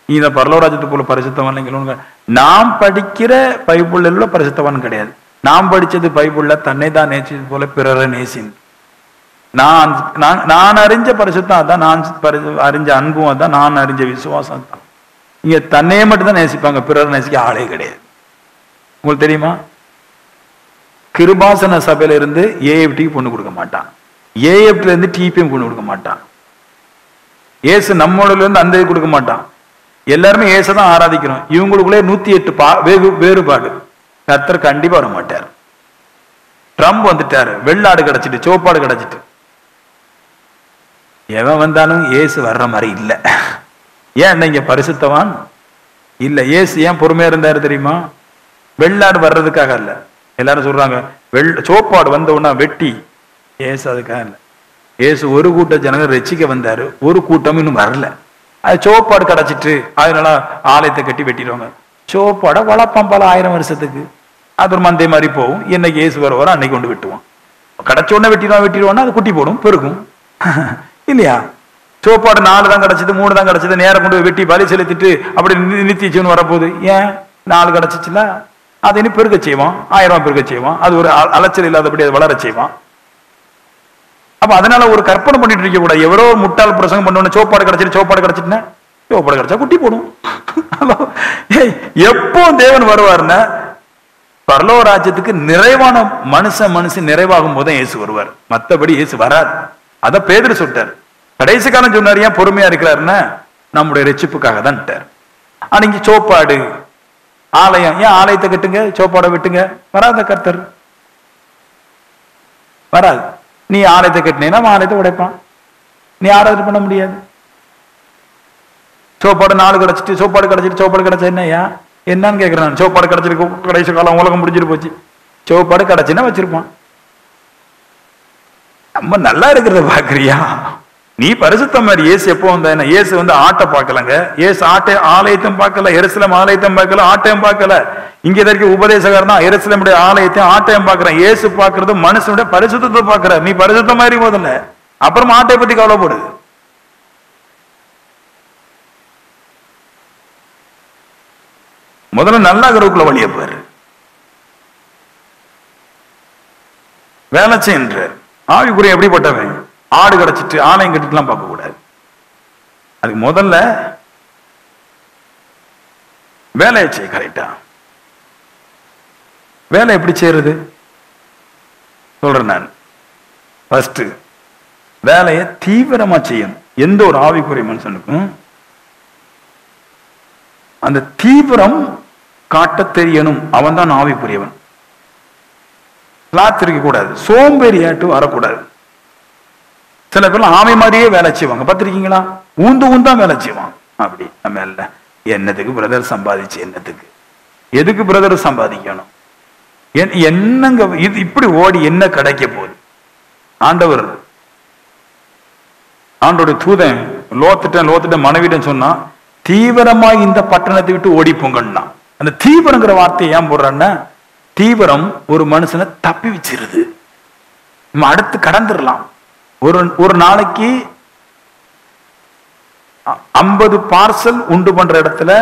Speaker 1: இந்த பரலோகராஜ்யத்துக்குள்ள பரிசுத்தவன் நாம் படிக்கிற பைபிள்ல உள்ள பரிசுத்தவன் கிடையாது. நாம் படிச்சது பைபிள்ல தன்னை தான் நேசிச்சது போல பிறரை நேசின். நான் அறிஞ்ச பரிசுத்தம் அதான், நான் அறிஞ்ச அன்பும் அதான், நான் அறிஞ்ச விசுவாசம் தான். இங்க தன்னையே மட்டும் தான் நேசிப்பாங்க, பிறரை நேசிக்க ஆளே கிடையாது. உங்களுக்கு தெரியுமா? கிருபாசன சபையில இருந்து ஏஎஃப்டிக்கு பொண்ணு கொடுக்க மாட்டான், ஏஎஃப்டில இருந்து டிபிஎம் பொண்ணு கொடுக்க மாட்டான், ஏசு நம்மோடல இருந்து அந்த கொடுக்க மாட்டான். எல்லாருமே ஏசதான் ஆராதிக்கிறோம். இவங்களுக்குள்ளே 108 வேறுபாடு. கர்த்தர் கண்டிப்பா வர மாட்டார். ட்ரம்ப் வந்துட்டாரு, வெள்ளாடு கிடைச்சிட்டு சோப்பாடு கிடைச்சிட்டு. எவன் வந்தாலும் ஏசு வர்ற மாதிரி இல்ல. ஏன் நீங்க பரிசுத்தவான் இல்ல. ஏசு ஏன் பொறுமையா இருந்தாரு தெரியுமா? வெள்ளாடு வர்றதுக்காக இல்ல. எல்லாரும் சொல்றாங்க சோப்பாடு வந்த உடனே வெட்டி. ஏசு அதுக்காக இல்ல. ஏசு ஒரு கூட்ட ஜனங்க ரட்சிக்க வந்தாரு, ஒரு கூட்டம் இன்னும் வரல. அது சோப்பாடு கிடைச்சிட்டு அதனால ஆலயத்தை கட்டி வெட்டிடுவாங்க. சோப்பாடை வளர்ப்பான் பல 1000 வருஷத்துக்கு. அது ஒரு மந்தை மாதிரி போகும். என்னைக்கு ஏசு வர அன்னைக்கு கொண்டு வெட்டுவான். கிடைச்ச உடனே வெட்டிடுவான்னா அது குட்டி போடும், பெருகும் இல்லையா? சோப்பாடு 4 தான் கிடைச்சது, 3 தான் கிடைச்சது, நேரம் கொண்டு வெட்டி பலி செலுத்திட்டு அப்படி நிறுத்திச்சுன்னு வரப்போகுது. ஏன் 4 கிடைச்சிச்சுல, அதை இனி பெருக்க செய்வான், 1000 பெருக்க செய்வான். அது ஒரு அலைச்சல் இல்லாதபடி அதை வளர செய்வான். அப்ப அதனால ஒரு கற்பனை பண்ணிட்டு இருக்க கூடாது. எவரோ முட்டாள் பிரசங்கம் பண்ண சோப்பாடு கிடைச்சிட்டு சோப்பாடு கிடைச்சிட்டுன்னா சோப்பாடு கிடைச்சா குட்டி போடும். எப்போ தேவன் வருவார்னா பரலோக ராஜ்யத்துக்கு நிறைவான மனுஷன் நிறைவாகும் போது இயேசு வருவார். மற்றபடி இயேசு வராது. அத பேதுரு சொல்லிட்டார். கடைசி காலம் சொன்னார். ஏன் பொறுமையா இருக்கிறாருன்னா நம்முடைய ரட்சிப்புக்காக தான். அன்னைக்கு சோப்பாடு ஆலயம், ஏன் ஆலயத்தை கட்டுங்க, சோப்பாடை விட்டுங்க, வராத கர்த்தர் வராது. நீ ஆலயத்தை கட்டினீங்கன்னா ஆலயத்தை உடைப்பான், நீ ஆராதனை பண்ண முடியாது. சோப்பாடு 4 கிடைச்சிட்டு சோப்பாடு கிடைச்சா என்னையா என்னன்னு கேட்கிறேன். சோப்பாடு கிடைச்சிருக்கு, கடைசி காலம் உலகம் முடிஞ்சிட்டு போச்சு. சோப்பாடு கிடைச்சுன்னா வச்சிருப்பான். நம்ம நல்லா இருக்கிறத பாக்குறியா? நீ பரிசுத்தம் மாதிரி. ஏசு எப்போ வந்தா? ஏசு வந்து ஆட்டை பார்க்கலங்க. ஏசு ஆலயத்தையும் பார்க்கல, எருசலேம் ஆலயத்தையும் பார்க்கல, ஆட்டையும் பார்க்கல. இங்க இருக்க உபதேசகர் தான் எருசலேமுடைய ஆலயத்தையும் ஆட்டையும் பார்க்கிறேன். ஏசு பார்க்கறது மனுஷனுடைய பரிசுத்தத்தை பார்க்கிற. நீ பரிசுத்தம் மாதிரி முதல்ல, அப்புறம் ஆட்டை பத்தி கவலைப்படுது. முதல்ல நல்லா இருக்கிறதுக்குள்ள வழிய பாரு. வேலை செய்ன்ற ஆவிக்குரிய எப்படிப்பட்டவன்? ஆடு கிடைச்சிட்டு ஆலயம் கட்டிட்டுலாம் பார்க்க கூடாது. அதுக்கு முதல்ல வேலையை செய்ய. கரெக்டா? வேலை எப்படி செய்யறது சொல்றேன் நான். ஃபர்ஸ்ட் வேலையை தீவிரமா செய்யணும். எந்த ஒரு ஆவிக்குரிய மனுஷனுக்கும் அந்த தீவிரம் காட்ட தெரியணும். அவன் தான் ஆவிக்குரியவன். இருக்க கூடாது, சோம்பேறியாட்டு வரக்கூடாது. சில பேர் ஆமை மாதிரியே வேலை செய்வாங்க, பார்த்திருக்கீங்களா? ஊந்தா வேலை செய்வான். அப்படி நம்ம இல்ல. என்னத்துக்கு பிரதர் சம்பாதிச்சு, என்னத்துக்கு எதுக்கு பிரதர் சம்பாதிக்கணும்? என்னங்க இது இப்படி ஓடி என்ன கிடைக்க போகுது? ஆண்டோடைய தூதன் லோத்துட்ட மனைவிடம் சொன்னா, தீவிரமா இந்த பட்டணத்தை விட்டு ஓடி போங்கன்னா. அந்த தீவிரங்கிற வார்த்தையை ஏன் போடுறேன்னா, தீவிரம் ஒரு மனுஷனை தப்பி வச்சிருது. நம்ம அடுத்து கடந்துடலாம். ஒரு நாளைக்கு 50 பார்சல் உண்டு பண்ற இடத்துல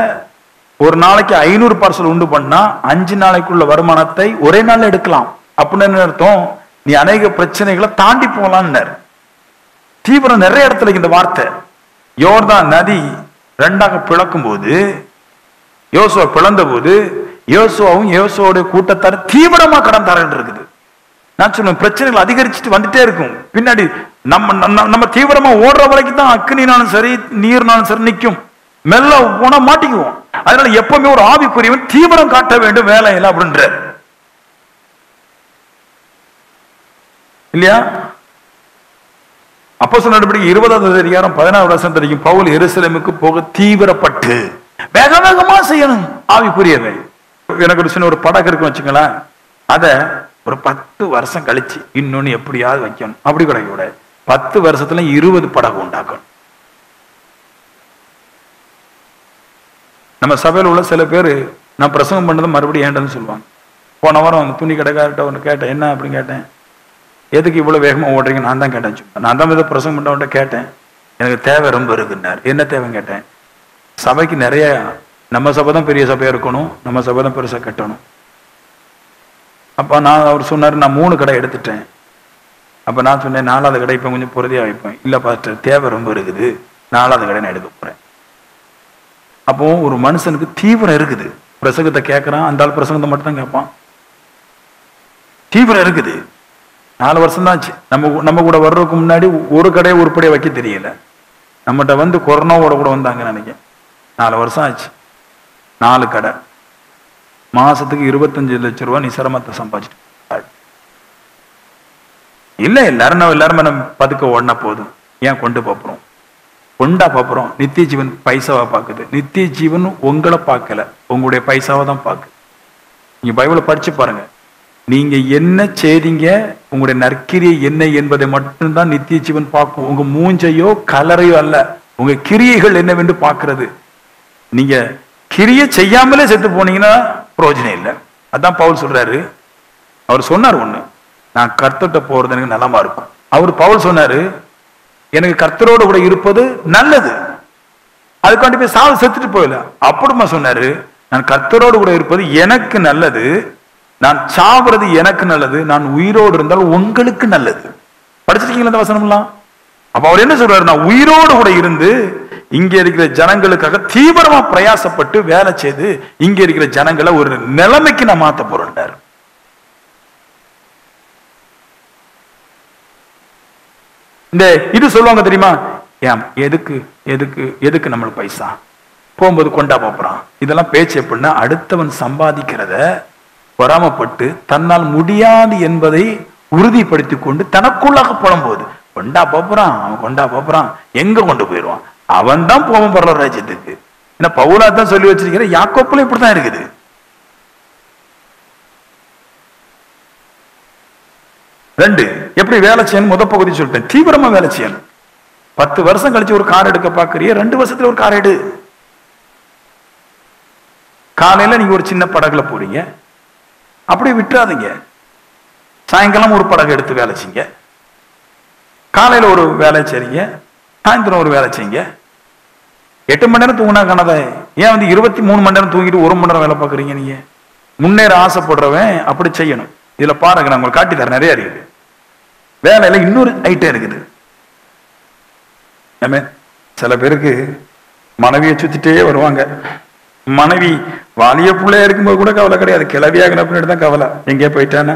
Speaker 1: ஒரு நாளைக்கு 500 பார்சல் உண்டு பண்ணா 5 நாளைக்குள்ள வருமானத்தை ஒரே நாள் எடுக்கலாம். அப்படின்னு அர்த்தம், நீ அநேக பிரச்சனைகளை தாண்டி போகலான்னு. தீவிரம் நிறைய இடத்துல இந்த வார்த்தை. யோர்தான் நதி 2ஆக பிளக்கும் போது, யோசுவா பிளந்த போது, யோசுவாவும் யோசுவோடைய கூட்டத்தார் தீவிரமா கடந்தார்கள் இருக்குது. நான் சொன்ன பிரச்சனைகள் அதிகரிச்சுட்டு வந்துட்டே இருக்கும். பின்னாடி நம்ம தீவிரமா ஓடுற வரைக்கும் தான் அக்னினாலும் சரி நீர்னாலும் சரி நிற்கும். மெல்ல போனா மாட்டிக்குவோம். அதனால எப்பவுமே ஒரு ஆவிக்குரியவன் தீவிரம் காட்ட வேண்டும் வேலையில அப்படின்ற இல்லையா? அப்போஸ்தலர் நடவடிக்கை 20ஆம் அதிகாரம் 16வது வசனம் வரைக்கும் பவுல் எருசலேமுக்கு போக தீவிரப்பட்டு வேக வேகமா செய்யணும் ஆவிக்குரியவை. எனக்கு ஒரு சின்ன ஒரு படகு இருக்குன்னு வச்சுங்களேன், அத ஒரு 10 வருஷம் கழிச்சு இன்னொன்னு எப்படியாவது வைக்கணும். அப்படி கிடைக்க கூடாது. 10 வருஷத்துல 20 படகு உண்டாக்கணும். நம்ம சபையில் உள்ள சில பேர் நான் பிரசங்கம் பண்ணதை மறுபடியும் ஏண்டன்னு சொல்லுவாங்க. போன வாரம் அவங்க துணி கடைக்கார்ட்ட ஒன்று கேட்டேன், என்ன அப்படின்னு கேட்டேன், எதுக்கு இவ்வளவு வேகமா ஓடுறீங்க? நான் தான் கேட்டேன். நான் தான் இதை பிரசங்கம் பண்ணவன்ட்ட கேட்டேன், எனக்கு தேவை ரொம்ப இருக்குன்னார். என்ன தேவைன்னு கேட்டேன். சபைக்கு நிறைய, நம்ம சபை தான் பெரிய சபையா இருக்கணும், நம்ம சபை தான் பெருசா கட்டணும். அப்ப நான் அவர் சொன்னாரு, நான் 3 கடை எடுத்துட்டேன். அப்ப நான் சொன்னேன், 4வது கடை இப்ப கொஞ்சம் பொறுதியா வைப்பேன். இல்ல பாஸ்டர், தேவை ரொம்ப இருக்குது, 4வது கடை நான் எடுக்க போறேன். அப்போ ஒரு மனுஷனுக்கு தீவிரம் இருக்குது. பிரசங்கத்தை கேட்கறான், அந்த ஆள் பிரசங்கத்தை மட்டும் தான் கேட்பான். தீவிரம் இருக்குது. 4 வருஷம் தான் ஆச்சு நம்ம கூட வர்றதுக்கு முன்னாடி ஒரு கடையை உருப்படியா வைக்க தெரியல. நம்மகிட்ட வந்து கொரோனாவோட கூட வந்தாங்க நினைக்கிறேன். 4 வருஷம் ஆச்சு. 4 கடை, மாசத்துக்கு 25 லட்சம் ரூபாய் நீ சிரமத்தை சம்பாதிச்சிட்டு இல்ல. எல்லாரும் நம்ம பதுக்க ஓடனா போதும். ஏன் கொண்டு போறோம்? கொண்டா பாப்புறோம். நித்திய ஜீவன் பைசாவை பார்க்குது. நித்திய ஜீவன் உங்களை பார்க்கல, உங்களுடைய பைசாவை தான் பார்க்குது. நீங்க பைபிளை படிச்சு பாருங்க. நீங்க என்ன செய்றீங்க, உங்களுடைய நற்கிரியை என்ன என்பதை மட்டும்தான் நித்திய ஜீவன் பார்க்கும். உங்க மூஞ்சையோ கலரையோ அல்ல, உங்க கிரியைகள் என்னவென்று பார்க்கிறது. நீங்க கிரியை செய்யாமலே செத்து போனீங்கன்னா பிரயோஜனம் இல்லை. அதான் பவுல் சொல்றாரு. அவர் சொன்னார் ஒண்ணு, நான் கர்த்தர்கிட்ட போறது எனக்கு நலமா இருக்கும். அவர் பவுல் சொன்னாரு, எனக்கு கர்த்தரோடு கூட இருப்பது நல்லது, அதுக்காண்டி போய் சாவு செத்துட்டு போயில. அப்படிமா சொன்னாரு, நான் கர்த்தரோடு கூட இருப்பது எனக்கு நல்லது, நான் சாவுறது எனக்கு நல்லது, நான் உயிரோடு இருந்தால் உங்களுக்கு நல்லது. படிச்சிருக்கீங்களா இந்த வசனம்லாம்? அப்ப அவர் என்ன சொல்றாரு, நான் உயிரோடு கூட இருந்து இங்க இருக்கிற ஜனங்களுக்காக தீவிரமா பிரயாசப்பட்டு வேலை செய்து இங்க இருக்கிற ஜனங்களை ஒரு நிலைமைக்கு நான் மாத்த போறேன். இந்த இது சொல்லுவாங்க தெரியுமா, எதுக்கு எதுக்கு எதுக்கு நம்மளுக்கு பைசா, போகும்போது கொண்டா போறான். இதெல்லாம் பேச்சு எப்படின்னா, அடுத்தவன் சம்பாதிக்கிறத பொறாமப்பட்டு தன்னால் முடியாது என்பதை உறுதிப்படுத்தி கொண்டு தனக்குள்ளாக புலம்போது கொண்டா போறான், அவன் கொண்டா போறான், எங்க கொண்டு போயிடுவான், அவன் தான் போவான் பரலோக ராஜ்யத்துக்கு. ஏன்னா பவுலா தான் சொல்லி வச்சிருக்கிற, யாக்கோப்புல இப்படித்தான் இருக்குது. ரெண்டு, எப்படி வேலை செய்யணும் முத பகுதி சொல்லிட்டேன். தீவிரமா வேலை செய்யணும். 10 வருஷம் கழிச்சு ஒரு கார் எடுக்க பாக்குறிய, 2 வருஷத்துல ஒரு கார் எடு. காலையில நீங்க ஒரு சின்ன படகுல போறீங்க, அப்படியே விட்டுறாதீங்க. சாயங்காலம் ஒரு படகு எடுத்து வேலை செய்யுங்க. காலையில ஒரு வேலை செய்றீங்க, சாயந்தரம் ஒரு வேலை செய்யுங்க. 8 மணி நேரம் தூங்கினா காணாத, ஏன் வந்து 23 மணி நேரம் தூங்கிட்டு 1 மணி நேரம் வேலை பார்க்குறீங்க? நீங்க முன்னேற ஆசைப்படுறவன் அப்படி செய்யணும். இதுல பாருங்க, நான் உங்களுக்கு காட்டி தரேன், நிறைய இருக்குது. வேலையில இன்னொரு ஐட்டம் இருக்குது. சில பேருக்கு மனைவியை சுத்திட்டே வருவாங்க. மனைவி வாலிய பிள்ளையா இருக்கும்போது கூட கவலை கிடையாது, கிளவியாக பின்னாடி தான் கவலை. எங்கே போயிட்டானே,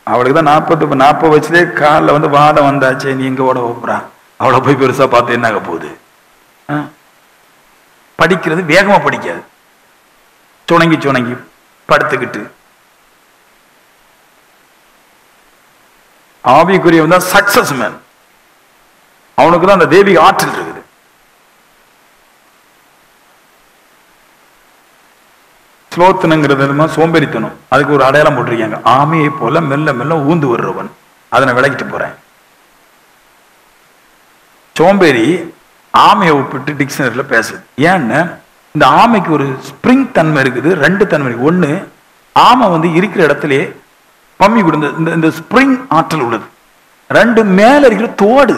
Speaker 1: அவளுக்கு தான் 40 வயசுலேயே காலில் வந்து வாதம் வந்தாச்சு, நீ எங்க ஓட போறா, அவளை போய் பெருசா பார்த்து என்ன ஆக போகுது? படிக்கிறது வேகமா படிக்காது, சுணங்கி சுணங்கி படுத்துக்கிட்டு. ஆவிக்குரியவன் தான் சக்சஸ் மேன், அவனுக்கு தான் அந்த தெய்வீக ஆற்றல் இருக்குது. ஸ்லோத்தனங்கிறது சோம்பேறித்தனம், அதுக்கு ஒரு அடையாளம் போட்டிருக்காங்க. ஆமையை போல மெல்ல மெல்ல ஊந்து வருவன். அதை நான் விளக்கிட்டு போறேன். சோம்பேறி ஆமையை ஒப்பிட்டு டிக்ஷனரியில பேசுது. ஏன்னா இந்த ஆமைக்கு ஒரு ஸ்பிரிங் தன்மை இருக்குது, 2 தன்மை. ஒண்ணு, ஆமை வந்து இருக்கிற இடத்திலே பம்மி கொடுந்த இந்த ஸ்பிரிங் ஆற்றல் உள்ளது. 2, மேல இருக்கிற தோடு,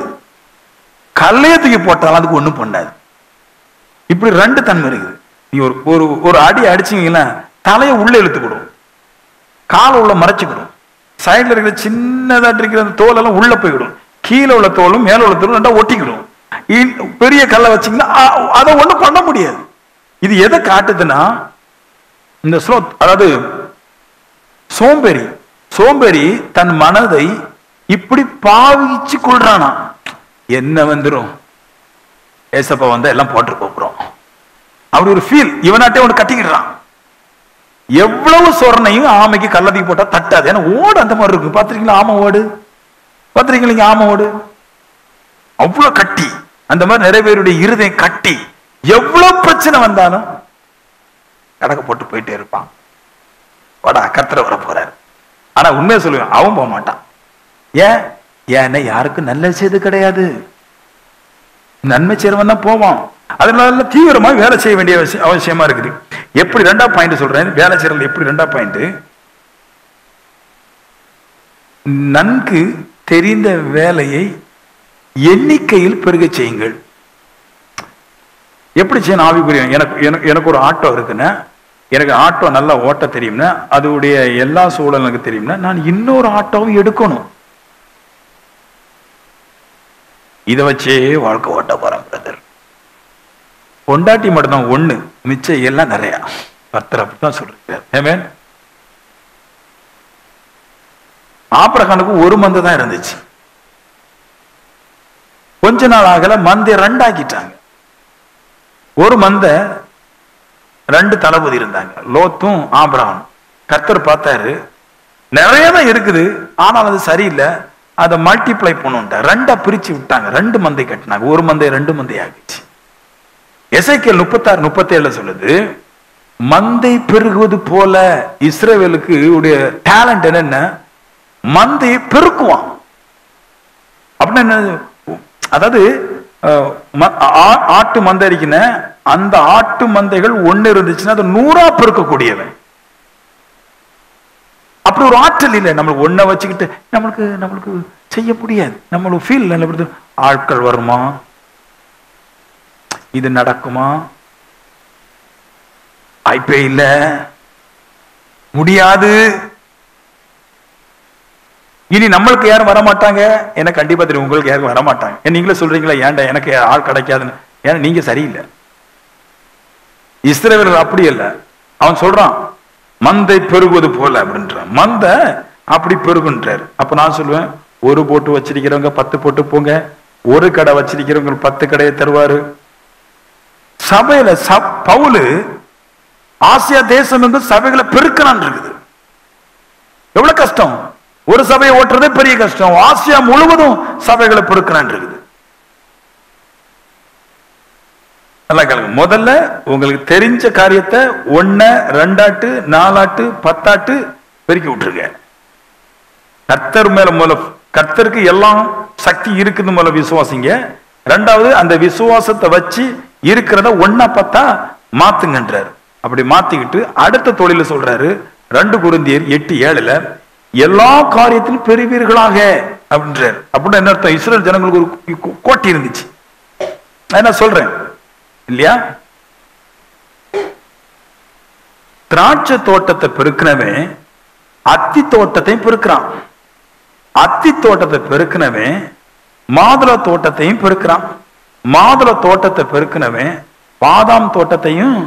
Speaker 1: கல்லையத்துக்கு போட்டாலும் அதுக்கு ஒண்ணும் பண்ணாது. இப்படி 2 தன்மை இருக்குது. நீ ஒரு அடி அடிச்சீங்கன்னா தலையை உள்ள இழுத்துக்கிடும், காலை உள்ள மறைச்சுக்கிடும், சைட்ல இருக்கிற சின்னதா இருக்கிற தோலெல்லாம் உள்ள போய்விடும், கீழே உள்ள தோலும் மேல உள்ள தோலும் ரெண்டா ஒட்டிக்கிடும். பெரிய கல்லை வச்சீங்கன்னா அதை ஒண்ணும் பண்ண முடியாது. இது எதை காட்டுதுன்னா, இந்த ஸ்லோத், அதாவது சோம்பேறி தன் மனதை இப்படி பாவிச்சு கொள்றானா, என்ன வந்துடும், ஏசப்பா வந்தா எல்லாம் போட்டு போறோம், அப்படி ஒரு ஃபீல் இவனாட்டே ஒன்று கட்டிக்கிறான். எவ்வளவு சொரணையும் ஆமைக்கு கல்லதைக்கு போட்டா தட்டாது. ஏன்னா ஓடு அந்த மாதிரி இருக்கு. பாத்திருக்கீங்களா ஆமை ஓடு? பாத்திருக்கீங்க ஆமை ஓடு? அவ்வளவு கட்டி. அந்த மாதிரி நிறைய பேருடைய இருதயம் கட்டி, எவ்வளவு பிரச்சனை வந்தாலும் கடக்க போட்டு போயிட்டே இருப்பான். வாடா கர்த்தர் வர போறாரு. ஆனா உண்மையை சொல்லுவேன், அவன் போக மாட்டான். ஏன்? ஏன்னா யாருக்கும் நல்லது செய்து கிடையாது. நன்மை செய்யறவன் தான் போவான். அதனால தீவிரமா வேலை செய்ய வேண்டிய அவசியமா இருக்குது. எப்படி? 2ஆம் பாயிண்ட் சொல்றேன். வேலை செய்யறது எப்படி? 2ஆம் பாயிண்ட், நன்கு தெரிந்த வேலையை எண்ணிக்கையில் பெருக செய்யுங்கள். எப்படி செய்யணும்? ஆவிக்குரிய எனக்கு ஒரு ஆட்டோ இருக்குன்னா, எனக்கு ஆட்டோ நல்லா ஓட்ட தெரியும்னா, அதோடைய எல்லா சூழலும் எனக்கு தெரியும்னா, நான் இன்னொரு ஆட்டோவை எடுக்கணும். இதை வச்சே வாழ்க்கை ஓட்ட போறேன் பிரதர். பொண்டாட்டி மட்டும் தான் ஒண்ணு, மிச்சம் எல்லாம் நிறைய. கர்த்தர் அப்படித்தான் சொல்றாரு. ஆமென். ஆபிரகாமுக்கு ஒரு மந்தை தான் இருந்துச்சு. கொஞ்ச நாள் ஆகல மந்தை 2 ஆக்கிட்டாங்க. ஒரு மந்தை 2 தளபதி இருந்தாங்க, லோத்தும் ஆபிரகாம். கர்த்தர் பார்த்தாரு, நிறைய தான் இருக்குது, ஆனால் அது சரியில்லை, அதை மல்டிப்ளை பண்ணுட்டா 2ஆ பிரிச்சு விட்டாங்க. 2 மந்தை கட்டினாங்க. ஒரு மந்தை 2 மந்தை ஆகிடுச்சு. எசேக்கியேல் 36:37 சொல்லுது, மந்தை பெருகுவது போல. இஸ்ரவேலுக்கு உடைய டேலண்ட் என்னென்ன? மந்தையை பெருக்குவான். அப்படின்னா என்ன? அதாவது ஆட்டு மந்தை இருக்கின, அந்த ஆட்டு மந்தைகள் ஒண்ணு இருந்துச்சுன்னா அது 100ஆ பெருக்கக்கூடியவன். அப்படி ஒரு ஆற்றல் இல்லை. நம்மளுக்கு ஒன்ன வச்சுக்கிட்டு நம்மளுக்கு செய்ய முடியாது. நம்மளுக்கு ஃபீல் நல்ல ஆட்கள் வருமா, இது நடக்குமா, வாய்ப்பே இல்ல, முடியாது. இனி நம்மளுக்கு யாரும் வரமாட்டாங்க. எனக்கு கண்டிப்பா தெரியும், உங்களுக்கு யாரும் வரமாட்டாங்க. நீங்களே சொல்றீங்களா, ஏன்டா எனக்கு ஆள் கிடைக்காதுன்னு? ஏன்னா நீங்க சரியில்லை. இஸ்ரவேலர் அப்படி இல்ல. அவன் சொல்றான், மந்தை பெருகுவது போல அப்படின்றான். மந்தை அப்படி பெருகுன்றார். அப்ப நான் சொல்லுவேன், ஒரு போட்டு வச்சிருக்கிறவங்க 10 போட்டு போங்க, ஒரு கடை வச்சிருக்கிறவங்க 10 கடையை தருவாரு. சபையில பவுலு ஆசியா தேசம் வந்து சபைகளை பெருக்கிறான் இருக்குது. எவ்வளவு கஷ்டம்! ஒரு சபையை ஓட்டுறதே பெரிய கஷ்டம். ஆசியா முழுவதும் சபைகளை பெருக்கிறான் இருக்குது. நல்லா கேளுங்க. முதல்ல உங்களுக்கு தெரிஞ்ச காரியத்தை 1, 2 4 10 பெருக்கி விட்டுருங்க. கர்த்தர் மேல முதல்ல, கர்த்தருக்கு எல்லாம் சக்தி இருக்குது முதல்ல விசுவாசிங்க. 2வது அந்த விசுவாசத்தை வச்சு இருக்கிறத 1 10 மாத்துங்கன்றார். அப்படி மாத்திக்கிட்டு அடுத்த தொழில சொல்றாரு 2 கொரிந்தியர் 8:7 எல்லா காரியத்திலும் பெறுவீர்களாக அப்படின்றார். அப்படின்னா என்ன அர்த்தம்? இஸ்ரேல் ஜனங்களுக்கு ஒரு கோட்டை இருந்துச்சு. நான் என்ன சொல்றேன் இல்லையா? திராட்சை தோட்டத்தை பெருக்கினவன் அத்தி தோட்டத்தையும் பெருக்கிறான். அத்தி தோட்டத்தை பெருக்கினவன் மாதுளை தோட்டத்தையும் பெருக்கிறான். மாதுளை தோட்டத்தை பெருக்கினவன் பாதாம் தோட்டத்தையும்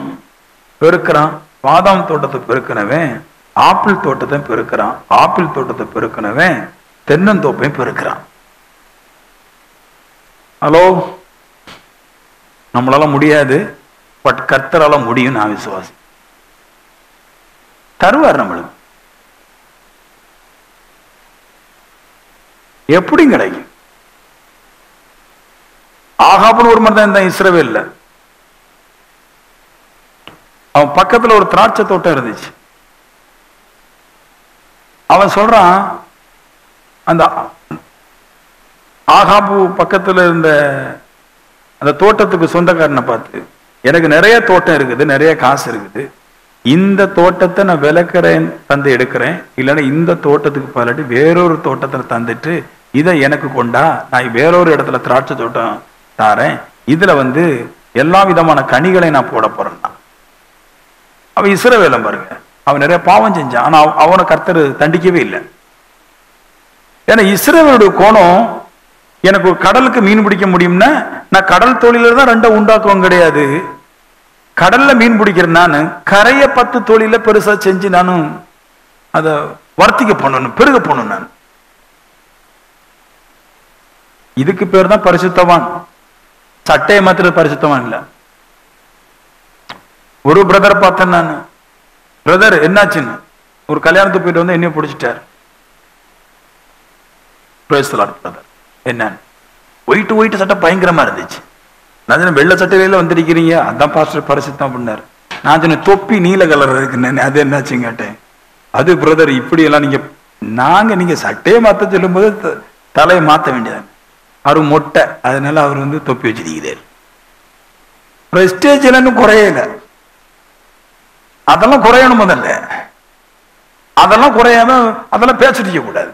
Speaker 1: பெருக்கிறான். பாதாம் தோட்டத்தை பெருக்கினவன் ஆப்பிள் தோட்டத்தை பெருக்கிறான். ஆப்பிள் தோட்டத்தை பெருக்கினவன் தென்னந்தோப்பையும் பெருக்கிறான். ஹலோ, நம்மளால முடியாது, பட் கர்த்தரால முடியும். நான் விசுவாசி தருவார் நம்மளுக்கு. எப்படி கிடைக்கும்? ஆகாபுன்னு ஒரு மாதிரி தான் இருந்தான் இஸ்ரவேல்ல. அவன் பக்கத்துல ஒரு திராட்சை தோட்டம் இருந்துச்சு. அவன் சொல்றான், அந்த ஆகாபு பக்கத்துல இருந்த அந்த தோட்டத்துக்கு சொந்தக்காரனை பார்த்து, எனக்கு நிறைய தோட்டம் இருக்குது, நிறைய காசு இருக்குது, இந்த தோட்டத்தை நான் விளக்குறேன், தந்து எடுக்கிறேன், இல்லைன்னா இந்த தோட்டத்துக்கு பாலாட்டி வேறொரு தோட்டத்தில் தந்துட்டு இதை எனக்கு கொண்டா, நான் வேறொரு இடத்துல திராட்சை தோட்டம் தாரேன், இதுல வந்து எல்லா விதமான கனிகளை நான் போட போறேன்னா. அவன் இஸ்ரவேலன் பாருங்க, அவன் நிறைய பாவம் செஞ்சான். ஆனா அவனை கர்த்தர் தண்டிக்கவே இல்லை. ஏன்னா இஸ்ரவேலுடைய கோணம், எனக்கு ஒரு கடலுக்கு மீன் பிடிக்க முடியும்னா நான் கடல் தொழில தான் 2 உண்டாக்குவோம் கிடையாது. கடல்ல மீன் பிடிக்கிறேன், நான் கரைய 10 தொழில பெருசா செஞ்சு நானும் அதை வர்த்திக்க பண்ணணும், பெருக பண்ணணும். நான் இதுக்கு பேர் தான் பரிசுத்தவான். சட்டையை மாத்திர பரிசுத்தவான் இல்ல. ஒரு பிரதர் பார்த்தேன் நான், பிரதர் என்னாச்சுன்னு, ஒரு கல்யாணத்துக்கு போயிட்டு வந்து என்னைய பிடிச்சிட்டார். பிரதர் என்ன ஒயிட்டு சட்டை பயங்கரமா இருந்துச்சு. நான் வெள்ளை சட்டையில வந்திருக்கிறீங்க, அதான் பாஸ்டர் பரிசுத்தம் அப்படின்னாரு. நான் சொன்னேன் தொப்பி நீல கலர் இருக்குன்னு. அது என்னாச்சுன்னு கேட்டேன். அது பிரதர் இப்படி எல்லாம் நீங்க சட்டையை மாத்த சொல்லும் போது தலையை மாத்த வேண்டியது. அவரு மொட்டை, அதனால அவர் தொப்பி வச்சிருக்கிறார். பிரஸ்டேஜ் எல்லாம் குறையல, அதெல்லாம் குறையணும். முதல்ல அதெல்லாம் குறையாம அதெல்லாம் பேசிட்டு கூடாது.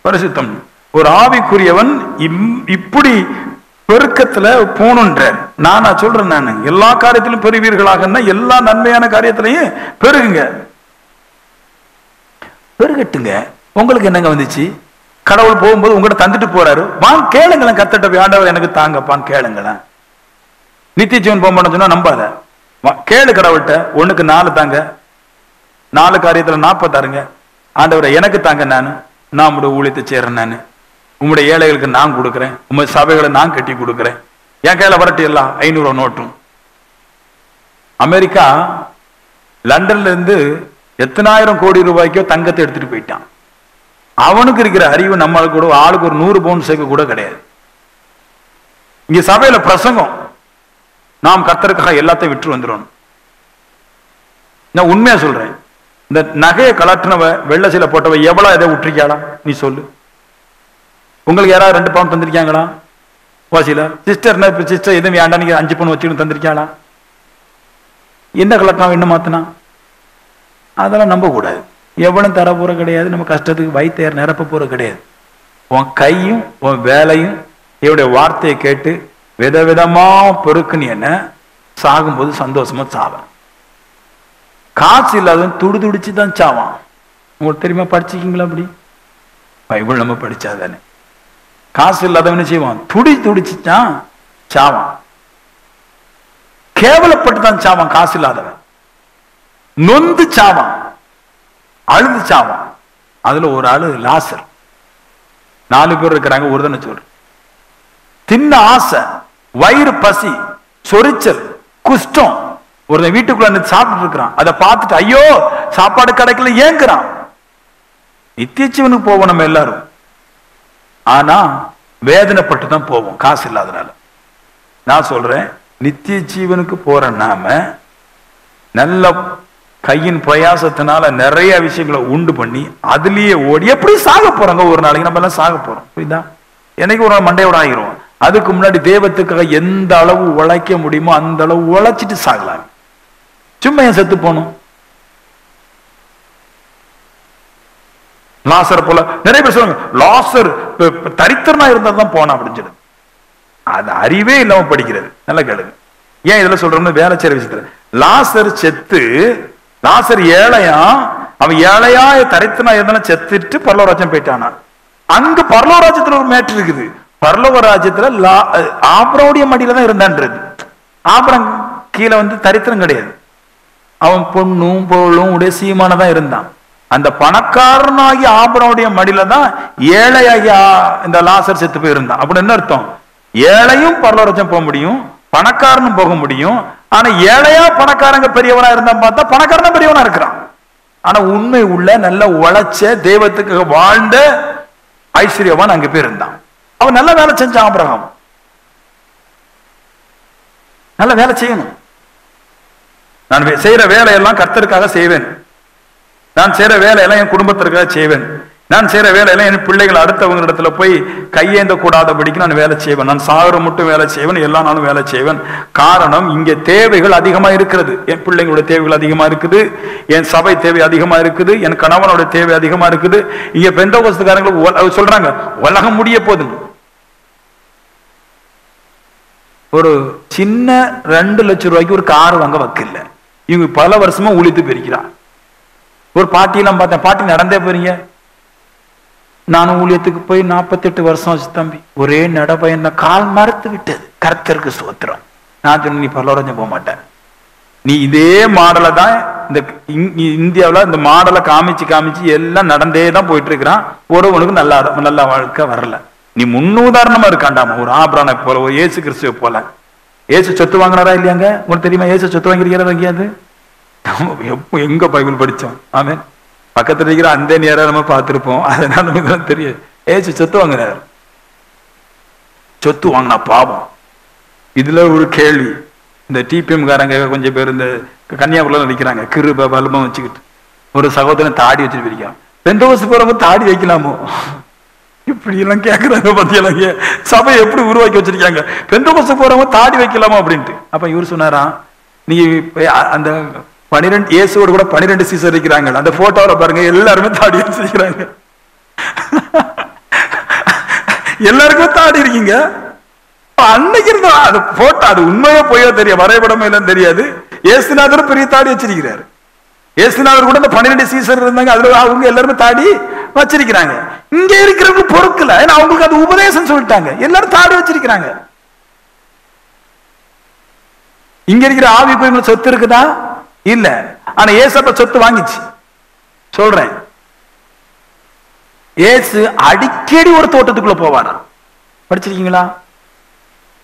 Speaker 1: பரிசுத்தம் ஒரு ஆவிக்குரியவன் இப்படி பெருக்கத்துல போனுன்ற நானா சொல்றேன். நான் எல்லா காரியத்திலும் பெறுவீர்களாக, எல்லா நன்மையான காரியத்திலையும் பெருகுங்க, பெருகட்டுங்க. உங்களுக்கு என்னங்க வந்துச்சு? கடவுள் போகும்போது உங்கள்கிட்ட தந்துட்டு போறாரு, வாங்க கேளுங்களேன், கத்தட்ட ஆண்டவர் எனக்கு தாங்கப்பான்னு கேளுங்களேன். நித்திய ஜீவன் போக சொன்னா நம்பாத, கேளு கடவுள்கிட்ட. 1க்கு 4 தாங்க, 4 காரியத்துல 40 தாருங்க. ஆண்டவரை எனக்கு தாங்க, நான் உங்களுடைய ஊழியத்தை சேர்றேன், நான் உங்களுடைய ஏழைகளுக்கு நான் கொடுக்குறேன், உங்களுடைய சபைகளை நான் கட்டி கொடுக்குறேன், என் கையில வரட்டு எல்லாம் 500 நோட்டும். அமெரிக்கா லண்டன்ல இருந்து எத்தனாயிரம் கோடி ரூபாய்க்கோ தங்கத்தை எடுத்துட்டு போயிட்டான். அவனுக்கு இருக்கிற அறிவு நம்மளுக்கு கூட ஆளுக்கு ஒரு 100 பவுன் சேர்க்க கூட கிடையாது. இங்க சபையில பிரசங்கம், நாம் கர்த்தருக்காக எல்லாத்தையும் விட்டு வந்துடும். நான் உண்மையா சொல்றேன், இந்த நகையை கலட்டினவ வெள்ளை சீலை போட்டவ எவ்வளவு எதை விட்டுருக்கியாளா? நீ சொல்லு. உங்களுக்கு யாராவது 2 பவுன் தந்திருக்காங்களா? வாசில சிஸ்டர் சிஸ்டர் எதுவும் வேண்டாம், நீங்க 5 பவுன் வச்சுக்கணும் தந்திருக்காளா? என்ன கலட்டினா என்ன மாத்தினா? அதெல்லாம் நம்ப கூடாது. எவ்வளவு தர போற கிடையாது, நம்ம கஷ்டத்துக்கு வயிற்று நிரப்ப போற கிடையாது. உன் கையும் உன் வேலையும் என்னுடைய வார்த்தையை கேட்டு விதவிதமா பெருக்குன்னு என்ன சாகும்போது சந்தோஷமா சாவன். காசு இல்லாதவன் துடிச்சு தான் சாவான். உங்களுக்கு தெரியுமா? படிச்சுக்கீங்களா? அப்படி பைபிள் நம்ம படிச்சாதானே. காசு இல்லாதவன் செய்வான், துடிச்சுதான் சாவான். கேவலப்பட்டு தான் சாவான். காசு இல்லாதவன் நொந்து சாவான், அழுது சாவான். அதுல ஒரு ஆளு லாசர். 4 பேர் இருக்கிறாங்க. ஒரு தானே சொல்ற, தின்ன ஆசை, வயிறு பசி, சொரிச்சல், குஷ்டம். ஒரு வீட்டுக்குள்ள சாப்பிட்டு இருக்கிறான். அதை பார்த்துட்டு ஐயோ சாப்பாடு கிடைக்கல ஏங்குறான். நித்திய ஜீவனுக்கு போவோம் நம்ம எல்லாரும், ஆனா வேதனைப்பட்டு தான் போவோம் காசு இல்லாதனால. நான் சொல்றேன், நித்திய ஜீவனுக்கு போற நாம நல்ல கையின் பிரயாசத்தினால நிறைய விஷயங்களை உண்டு பண்ணி அதுலயே ஓடி எப்படி சாக போறாங்க. ஒரு நாளைக்கு நம்ம எல்லாம் சாக போறோம், புரியுதா? என்னைக்கு ஒரு நாள் மண்டையோட ஆகிரும். அதுக்கு முன்னாடி தெய்வத்துக்காக எந்த அளவு உழைக்க முடியுமோ அந்த அளவு உழைச்சிட்டு சாகலாம். சும்மா ஏன் செத்து போகணும்? லாசர் போல நிறைய பேர் சொல்லுவாங்க, லாசர் தரித்திரனா இருந்தா தான் போனா அப்படின்னு சொல்லி. அது அறிவே இல்லாம படிக்கிறது. நல்லா கேளுங்க. ஏன் இதுல சொல்றோம்னு வேலை செய்யற விஷயத்துல, லாசர் செத்து, லாசர் ஏழையா, அவன் ஏழையா தரித்திரனா இருந்தாலும் செத்துட்டு பரலோகராஜ்யம் போயிட்டானா. அங்க பரலோகராஜ்யத்துல ஒரு மேட்டர் இருக்குது. பரலோகராஜ்யத்துல ஆபிரமுடைய மடியில தான் இருந்தான்றது. ஆபிரம் கீழே தரித்திரம் கிடையாது. அவன் பொண்ணும் பொருளும் உடைய சீமானதான் இருந்தான். அந்த பணக்காரனாகி ஆபிரமுடைய மடியில தான் ஏழையாகி இந்த லாசர் செத்து போயிருந்தான். அப்படி என்ன அர்த்தம்? ஏழையும் பரலோகராஜ்யம் போக முடியும், பணக்காரனும் போக முடியும். ஆனா ஏழையா பணக்காரங்க பெரியவனா இருந்தான் பார்த்தா பணக்காரன் பெரியவனா இருக்கிறான். ஆனா உண்மை உள்ள நல்ல உழைச்ச தெய்வத்துக்கு வாழ்ந்த ஐஸ்வர்யவான் அங்க போய் இருந்தான். அவன் நல்ல வேலை செஞ்சான். ஆபிரகாம் நல்ல வேலை செய்யணும். நான் செய்யற வேலையெல்லாம் கர்த்தருக்காக செய்வேன். நான் செய்யற வேலையெல்லாம் என் குடும்பத்திற்காக செய்வேன். நான் செய்யற வேலையெல்லாம் என் பிள்ளைகள் அடுத்தவங்க இடத்துல போய் கையேந்த கூடாதபடிக்கு நான் வேலை செய்வேன். நான் சாகர மட்டும் வேலை செய்வேன், எல்லா நாளும் வேலை செய்வேன். காரணம், இங்கே தேவைகள் அதிகமா இருக்கிறது. என் பிள்ளைங்களோட தேவைகள் அதிகமா இருக்குது, என் சபை தேவை அதிகமா இருக்குது, என் கணவனோட தேவை அதிகமா இருக்குது. இங்க பெந்தகோஸ்துக்காரங்களுக்கு சொல்றாங்க உலகம் முடிய போதும். ஒரு சின்ன 2 லட்சம் ரூபாய்க்கு ஒரு கார் வாங்க வக்கில்ல. இவங்க பல வருஷமா ஊழித்து போயிருக்கிறான். ஒரு பாட்டியெல்லாம் பார்த்தேன், பாட்டி நடந்தே போறீங்க. நானும் ஊழியத்துக்கு போய் 48 வருஷம் ஆச்சு தம்பி. ஒரே நடப்பயன் தான், கால் மறுத்து விட்டது. கர்த்தருக்கு ஸ்தோத்திரம். நான் சொன்ன, நீ பரலோகராஜ்யம் போக மாட்டேன். நீ இதே மாடலை தான் இந்த இந்தியாவில் இந்த மாடலை காமிச்சு எல்லாம் நடந்தே தான் போயிட்டு இருக்கிறான். ஒருவனுக்கு நல்ல வாழ்க்கை வரல. நீ முன்னுதாரணமா இருக்காண்டாமா, ஒரு ஆபிரகாமை போல, ஒரு இயேசு கிறிஸ்துவை போல. இயேசு சொத்து வாங்கினாரா இல்லையாங்க? உங்களுக்கு தெரியுமா இயேசு சொத்து வாங்கிருக்கிறார் எங்கேயாவது? எங்க பைபிள் படிச்சோம்? ஆமென். பக்கத்துல இருக்கிற அந்த நேரம் நம்ம பார்த்திருப்போம், அதனால நமக்கு தெரியும். ஏசு சொத்து வாங்குறாரு. சொத்து வாங்கினா பாவம். இதுல ஒரு கேள்வி, இந்த டிபிஎம் காரங்க கொஞ்சம் பேர் இந்த கன்னியாகுமரியில நிற்கிறாங்க, கிருப பலமா வச்சுக்கிட்டு. ஒரு சகோதரன் தாடி வச்சுட்டு போயிருக்கான். பெந்தகோஸ்து போறவங்க தாடி வைக்கலாமோ? இப்படி எல்லாம் கேட்கிறாங்க. பத்தியெல்லாம் சபை எப்படி உருவாக்கி வச்சிருக்காங்க, பெந்தகோஸ்து போறவங்க தாடி வைக்கலாமா அப்படின்ட்டு. அப்ப இவர் சொன்னாராம், நீங்க அந்த 12 இயேசுவோடு கூட 12 சீசர் இருக்கிறாங்க, அந்த போட்டோல பாருங்க, எல்லாருமே தாடி வச்சிருக்கிறாங்க. எல்லாருக்கும் தாடி இருக்கீங்க. அன்னைக்கு இருந்த அது போட்டோ, அது உண்மையா போயோ தெரியாது, வரைபடமே எல்லாம் தெரியாது. இயேசுநாதர் பெரிய தாடி வச்சிருக்கிறாரு. இயேசுநாதர் கூட இந்த 12 சீசர் இருந்தாங்க, அதுல அவங்க எல்லாருமே தாடி வச்சிருக்கிறாங்க. இங்க இருக்கிறவங்க பொறுக்கல, ஏன்னா அவங்களுக்கு அது உபதேசம் சொல்லிட்டாங்க, எல்லாரும் தாடி வச்சிருக்கிறாங்க. இங்க இருக்கிற ஆவிக்குரிய சொத்து இருக்குதா? இல்ல. ஆனா ஏசப்ப சொத்து வாங்கிச்சு. சொல்றேன், ஏசு அடிக்கடி ஒரு தோட்டத்துக்குள்ள போவார். படிச்சிருக்கீங்களா?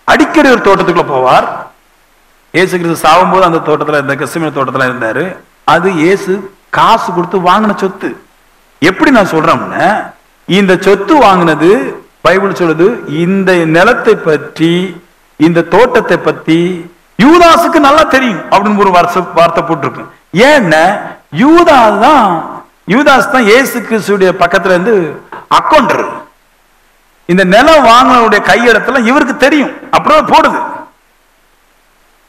Speaker 1: அடிக்கடி ஒரு தோட்டத்துக்குள்ள போவார். ஏசு கிறிஸ்து சாகும் போது அந்த தோட்டத்துல, இந்த கெத்செமனே தோட்டத்துல இருந்தாரு. அது ஏசு காசு கொடுத்து வாங்கின சொத்து. எப்படி நான் சொல்றேன்னா, இந்த சொத்து வாங்கினது பைபிள் சொல்லுது, இந்த நிலத்தை பற்றி, இந்த தோட்டத்தை பத்தி யூதாசுக்கு நல்லா தெரியும் அப்படின்னு ஒரு வார்த்தை போட்டிருக்கு. ஏன்னா யூதாஸ் தான் இயேசு கிறிஸ்துடைய பக்கத்துல இருந்து அக்கௌண்டர். இந்த நிலம் வாங்கினுடைய கையெழுத்துல இவருக்கு தெரியும், அப்புறம் போடுது.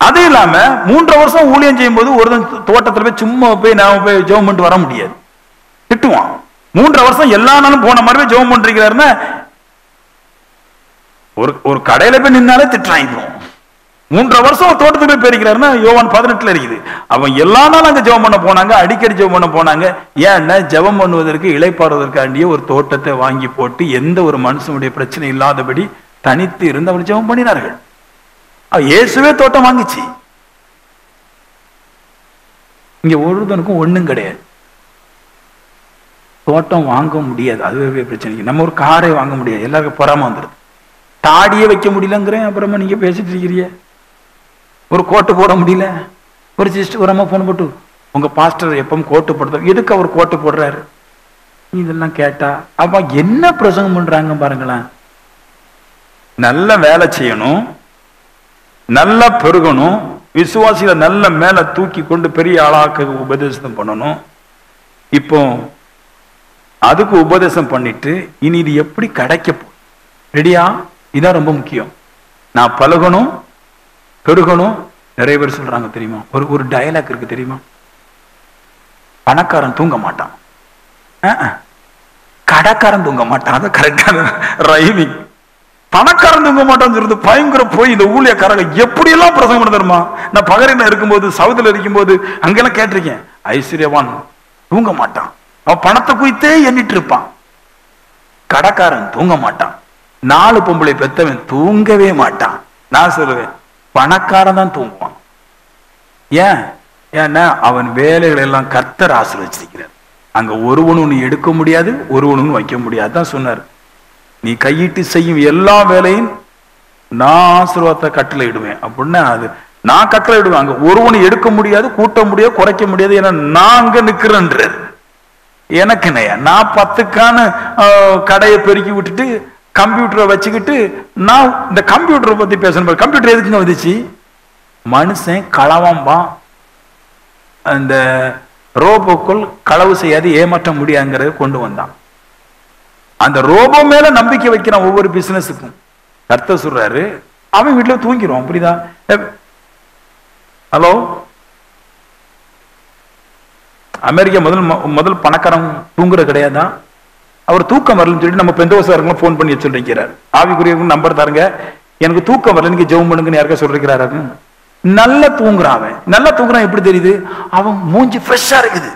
Speaker 1: அது இல்லாம 3 வருஷம் ஊழியம் செய்யும் போது ஒரு தோட்டத்துல போய் சும்மா போய் நாம போய் ஜெபம் பண்ணிட்டு வர முடியாது, திட்டுவான். 3 வருஷம் எல்லா நாளும் போன மாதிரி ஜெபம் பண்றீங்கிறாருன்னா, ஒரு கடையில போய் நின்னாலே திட்டுறாங்க. 3 வருஷம் தோட்டத்துக்கு போய் பெருக்கிறாருன்னா யோவான் 18 இருக்குது. அவன் எல்லா நாளும் அங்க ஜெபம் பண்ண போனாங்க, அடிக்கடி ஜெபம் பண்ண போனாங்க. ஏன்னா ஜெபம் பண்ணுவதற்கு, இளைப்பாறுவதற்காண்டிய ஒரு தோட்டத்தை வாங்கி போட்டு எந்த ஒரு மனுஷனுடைய பிரச்சனை இல்லாதபடி தனித்து இருந்து அவர் ஜெபம் பண்ணினார்கள். இயேசுவே தோட்டம் வாங்கிச்சு. இங்க ஒருத்தனுக்கும் ஒண்ணும் கிடையாது, தோட்டம் வாங்க முடியாது. அதுவே பிரச்சனை. நம்ம ஒரு காரை வாங்க முடியாது, எல்லாருக்கும் பொறாம வந்துடுது. தாடியே வைக்க முடியலங்கிறேன், அப்புறமா நீங்க பேசிட்டு இருக்கிறீங்க. ஒரு கோட்டு போட முடியல. ஒரு சிஸ்டர் ஒரு அம்மா போன் போட்டு, உங்க பாஸ்டர் எப்பவும் கோட்டு போடுற, எதுக்கு அவர் கோட்டு போடுறாரு இதெல்லாம் கேட்டா, அப்ப என்ன பிரசங்கம் பண்றாங்க பாருங்களேன். நல்ல வேலை செய்யணும், நல்லா பெருகணும், விசுவாசிகளை நல்ல மேல தூக்கி கொண்டு பெரிய ஆளாக்க உபதேசம் பண்ணணும். இப்போ அதுக்கு உபதேசம் பண்ணிட்டு இனி இது எப்படி கிடைக்க ரெடியா? இதான் ரொம்ப முக்கியம். நான் பழகணும், பெருகணும். நிறைய பேர் சொல்றாங்க தெரியுமா, ஒரு டயலாக் இருக்கு தெரியுமா, பணக்காரன் தூங்க மாட்டான், கடைக்காரன் தூங்க மாட்டான். அது கரெக்டான ரைமிங். பணக்காரன் தூங்க மாட்டான்னு சொல்றது பயங்கர போய். இந்த ஊழியக்காரங்க எப்படி எல்லாம் பிரசங்கம் பண்ண தெரியுமா? நான் பகரில இருக்கும்போது, சவுதில இருக்கும்போது அங்கெல்லாம் கேட்டிருக்கேன். ஐஸ்வர்யவான் தூங்க மாட்டான், அவன் பணத்தை குவித்தே எண்ணிட்டு இருப்பான். கடைக்காரன் தூங்க மாட்டான், 4 பொம்பளை பெத்தவன் தூங்கவே மாட்டான். நான் சொல்லுவேன், பணக்காரன் தான் தூங்குவான். ஏன்னா அவன் வேலைகள் எல்லாம் கர்த்தர் ஆசீர்வதிச்சிருக்கிறார். அங்க ஒருவனும் எடுக்க முடியாது, ஒருவனும் வைக்க முடியாது தான் சொன்னார். நீ கையிட்டு செய்யும் எல்லா வேலையும் நான் ஆசீர்வாதத்தை கட்டளை இடுவேன் அப்படின்னா, அது நான் கட்டளை இடுவேன். அங்க ஒருவனும் எடுக்க முடியாது, கூட்ட முடியாது, குறைக்க முடியாது. ஏன்னா நான் அங்க நிக்கிறேன்ற எனக்கு நையா. நான் 10க்கான கடையை பெருக்கி விட்டுட்டு கம்ப்யூட்டரை வச்சுக்கிட்டு, நான் இந்த கம்ப்யூட்டரை பத்தி பேசணும். கம்ப்யூட்டர் எதுக்குங்க வந்துச்சு? மனுஷன் களவாம்பான், அந்த ரோபோக்கள் களவு செய்யாது ஏமாற்ற முடியாங்கிறத கொண்டு வந்தான். அந்த ரோபோ மேல நம்பிக்கை வைக்கிறான் ஒவ்வொரு பிசினஸுக்கும். கர்த்தர் சொல்றாரு, அவன் வீட்டுல தூங்கிடுவான். புரியுதா? ஹலோ, அமெரிக்கா முதல் பணக்காரன் தூங்குற கிடையாதா? அவர் தூக்கம் வரலன்னு சொல்லிட்டு நம்ம பெந்தகோஸ்தலர்களும் போன் பண்ணி சொல்லிருக்கிறார். ஆவிக்குரியவங்க நம்பர் தாருங்க, எனக்கு தூக்கம் வரல, நீங்க ஜெபம் பண்ணுங்கன்னு யாருக்கா சொல்லிருக்கிறாரு. நல்லா தூங்குறான். அவன் நல்லா தூங்குறான். எப்படி தெரியுது? அவன் மூஞ்சி ஃப்ரெஷ்ஷா இருக்குது.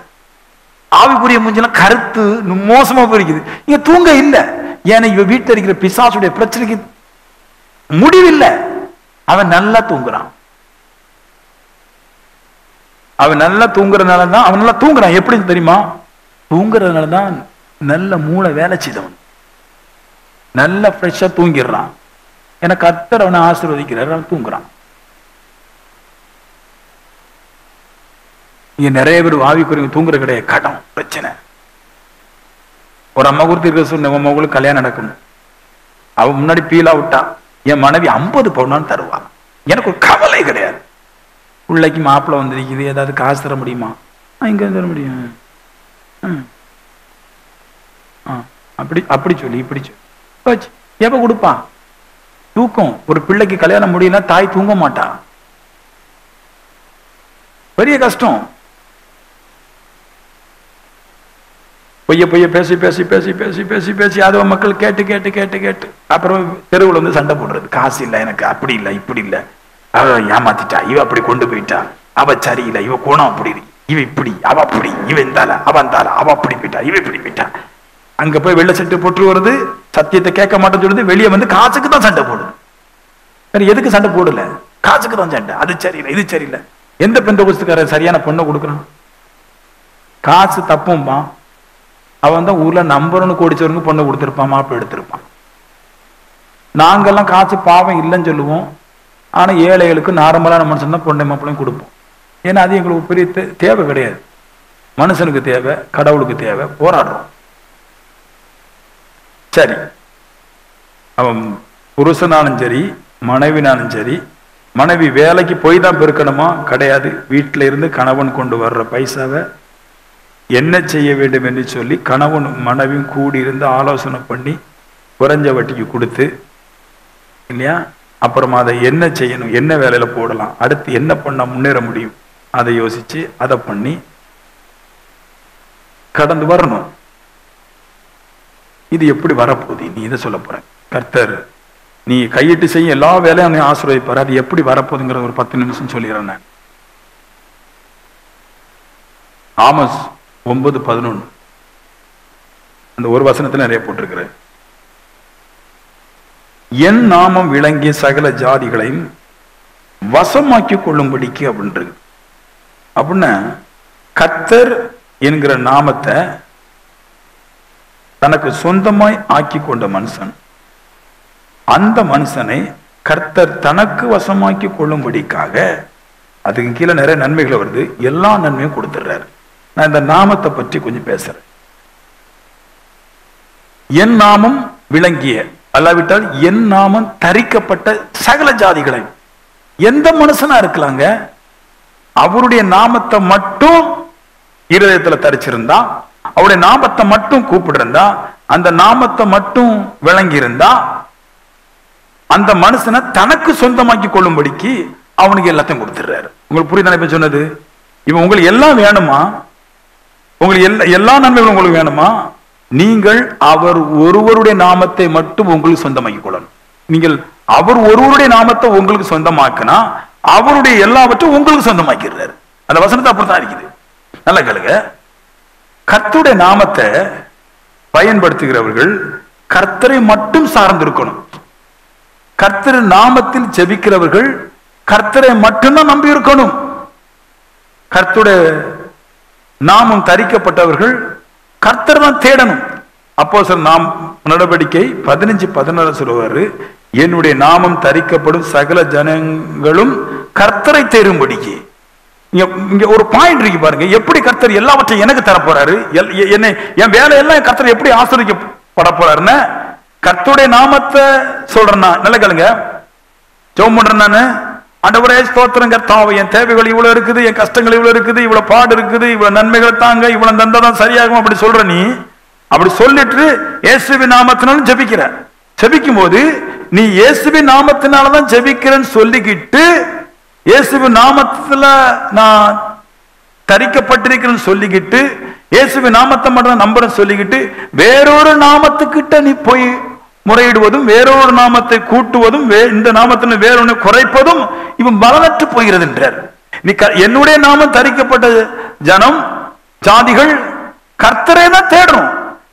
Speaker 1: ஆவிக்குரிய மூஞ்செல்லாம் கருத்து மோசமா போயிருக்குது. இங்க தூங்க இல்ல. ஏன்னா இவ வீட்டில் இருக்கிற பிசாசுடைய பிரச்சனைக்கு முடிவில்லை. அவன் நல்லா தூங்குறான். அவன் நல்லா தூங்குறதுனாலதான் அவன் நல்லா தூங்குறான். எப்படி தெரியுமா? தூங்குறதுனாலதான் நல்ல மூளை வேலை செய்தவன் நல்ல ஃப்ரெஷ்ஷா தூங்கிடுறான். ஏன்னா கர்த்தர் அவனை ஆசீர்வதிக்கிறார், அவன் தூங்குறான். இங்க நிறைய பேர் ஆவிக்குரியவங்க தூங்குற கிடையாது, கடன் பிரச்சனை. ஒரு அம்மா குறித்து இருக்க சொன்ன மகளுக்கு கல்யாணம் நடக்கணும். அவன் முன்னாடி பீலா விட்டா, என் மனைவி 50 பவுன் தருவா, எனக்கு ஒரு கவலை கிடையாது. பிள்ளைக்கு மாப்பிள்ளை வந்திருக்குது, ஏதாவது காசு தர முடியுமா? இங்க தர முடியும். அப்படி அப்படி சொல்லி இப்படி சொல்லி எப்ப கொடுப்பான்? தூக்கம். ஒரு பிள்ளைக்கு கல்யாணம் முடியல, தாய் தூங்க மாட்டா, பெரிய கஷ்டம். பொய்ய பொய்ய பேசி பேசி பேசி பேசி பேசி பேசி அதை மக்கள் கேட்டு கேட்டு கேட்டு கேட்டு அப்புறம் தெருவில் வந்து சண்டை போடுறது. காசு இல்லை எனக்கு, அப்படி இல்லை இப்படி இல்லை, அவ ஏமாத்திட்டா, இவ அப்படி கொண்டு போயிட்டா, அவ சரியில்லை, இவ கோணம் அப்படி, இவ இப்படி, அவ அப்படி, இவ இருந்தால அவ இருந்தால, அவ அப்படி போயிட்டா, இவ இப்படி போயிட்டா. அங்க போய் வெள்ளை சட்டை போட்டு வருது, சத்தியத்தை கேட்க மாட்டேன்னு சொல்லுது, வெளியே வந்து காசுக்கு தான் சண்டை போடுது. வேற எதுக்கு சண்டை போடல? காசுக்கு தான் சண்டை. அது சரியில்லை, இது சரியில்லை. எந்த பெந்தகோஸ்துக்காரன் சரியான பொண்ணை கொடுக்குறான்? காசு தப்பும்பா. அவன் தான் ஊர்ல நம்பர் 1 கோடிச்சவருக்கு பொண்ணை கொடுத்திருப்பான், மாப்பிள்ளை எடுத்திருப்பான். நாங்கெல்லாம் காசு பாவம் இல்லைன்னு சொல்லுவோம், ஆனா ஏழைகளுக்கு நார்மலான மனுஷன் தான் பொண்ணை மாப்பிள்ளையும் கொடுப்போம். ஏன்னா அது எங்களுக்கு பெரிய தேவை கிடையாது. மனுஷனுக்கு தேவை, கடவுளுக்கு தேவை, போராடுறோம். சரி, அவன் புருஷனாலும் சரி மனைவினாலும் சரி, மனைவி வேலைக்கு போய் தான் பெருக்கணுமா? கிடையாது. வீட்டில இருந்து கணவன் கொண்டு வர்ற பைசாவை என்ன செய்ய வேண்டும் என்று சொல்லி கணவன் மனைவியும் கூடி இருந்து ஆலோசனை பண்ணி குறைஞ்ச வட்டிக்கு கொடுத்து, இல்லையா, அப்புறமா அதை என்ன செய்யணும், என்ன வேலையில போடலாம், அடுத்து என்ன பண்ண முன்னேற முடியும், அதை யோசிச்சு அதை பண்ணி கடந்து வரணும். இது எப்படி வரப்போகுது? நீ இதை சொல்ல போற. கர்த்தர் நீ கையிட்டு செய்ய எல்லா வேலையும் நீ ஆசீர்வதிப்பார். அது எப்படி வரப்போகுதுங்கிற ஒரு 10 நிமிஷம் சொல்லிடுறேன் நான். ஆமோஸ் 9:11 அந்த ஒரு வசனத்துல நிறைய போட்டிருக்கிற, என் நாமம் விளங்கிய சகல ஜாதிகளையும் வசமாக்கி கொள்ளும்படிக்கு அப்படின்றது. அப்படின்னா கர்த்தர் என்கிற நாமத்தை தனக்கு சொந்தமாய் ஆக்கி கொண்ட மனுஷன், அந்த மனுஷனை கர்த்தர் தனக்கு வசமாக்கி கொள்ளும்படிக்காக, அதுக்கு கீழே நிறைய நன்மைகளை வருது, எல்லா நன்மையும் கொடுத்துடுறாரு. நான் இந்த நாமத்தை பற்றி கொஞ்சம் பேசுறேன். என் நாமம் விளங்கிய, அல்லாவிட்டால் என் நாமம் தரிக்கப்பட்ட சகல ஜாதிகளை, எந்த மனுஷனா இருக்கலாங்க, அவருடைய நாமத்தை மட்டும் இருதயத்துல தரிச்சிருந்தா, அவருடைய நாமத்தை மட்டும் கூப்பிடுறா, அந்த நாமத்தை மட்டும் விளங்கி இருந்தா, அந்த மனுஷனை தனக்கு சொந்தமாக்கி கொள்ளும்படிக்கு அவனுக்கு எல்லாத்தையும் கொடுத்துடுறாரு. உங்களுக்கு புரியுது இப்ப சொன்னது? இவன் உங்களுக்கு எல்லாம் வேணுமா? உங்களுக்கு எல்லா நன்மைகளும் உங்களுக்கு வேணுமா? நீங்கள் அவர் ஒருவருடைய நாமத்தை மட்டும் உங்களுக்கு சொந்தமாக்கி கொள்ளணும். நீங்கள் அவர் ஒருவருடைய நாமத்தை உங்களுக்கு சொந்தமாக்கினா அவருடைய எல்லாவற்றையும் உங்களுக்கு சொந்தமாக்கிறார். அந்த வசனத்தை அப்படித்தான் இருக்குது. நல்ல கேளுங்க. கர்த்தருடைய நாமத்தை பயன்படுத்துகிறவர்கள் கர்த்தரை மட்டும் சார்ந்திருக்கணும். கர்த்தர் நாமத்தில் ஜெபிக்கிறவர்கள் கர்த்தரை மட்டும்தான் நம்பி இருக்கணும். கர்த்தருடைய நாமம் தரிக்கப்பட்டவர்கள் கர்த்தர் தான் தேடணும். அப்போஸ்தலர் நாம் நடவடிக்கை 15:16 சொல்லுவாரு, என்னுடைய நாமம் தரிக்கப்படும் சகல ஜனங்களும் கர்த்தரை தேடும்படிக்கு. இங்க ஒரு பாயிண்ட் இருக்கு பாருங்க, எப்படி கர்த்தர் எல்லாவற்றையும் எனக்கு தர போறாரு, என்னை என் வேலையெல்லாம் கர்த்தர் எப்படி ஆசீர்வதிக்கப்பட போறாருன்னு கர்த்தருடைய நாமத்தை சொல்றேன். நல்ல கேளுங்க, ஜெபம் பண்றேன் நானு. ஆண்டவரே ஸ்தோத்திரம் கர்த்தாவே, என் தேவைகள் இவ்வளவு இருக்குது, என் கஷ்டங்கள் இவ்வளவு இருக்குது, இவ்வளவு பாடு இருக்குது, இவ்வளவு நன்மைகளை தாங்க, இவ்வளவு தந்தாதான் சரியாகும் அப்படி சொல்ற. நீ அப்படி சொல்லிட்டு இயேசுவின் நாமத்தினாலும் ஜெபிக்கிற. ஜெபிக்கும் போது நீ இயேசுவின் நாமத்தினாலதான் ஜெபிக்கிறேன்னு சொல்லிக்கிட்டு, இயேசுவின் நாமத்துல நான் தரிக்கப்பட்டிருக்கிறேன்னு சொல்லிக்கிட்டு, இயேசுவின் நாமத்தை மட்டும் நம்புறேன்னு சொல்லிக்கிட்டு, வேறொரு நாமத்துக்கிட்ட நீ போய் முறையிடுவதும், வேறொரு நாமத்தை கூட்டுவதும், இந்த நாமத்தின் வேறொன்னு குறைப்பதும் இவன் பலனற்று போகிறது என்றார். நீ என்னுடைய நாமம் தரிக்கப்பட்ட ஜனம் ஜாதிகள் கர்த்தரை தான் தேடணும்.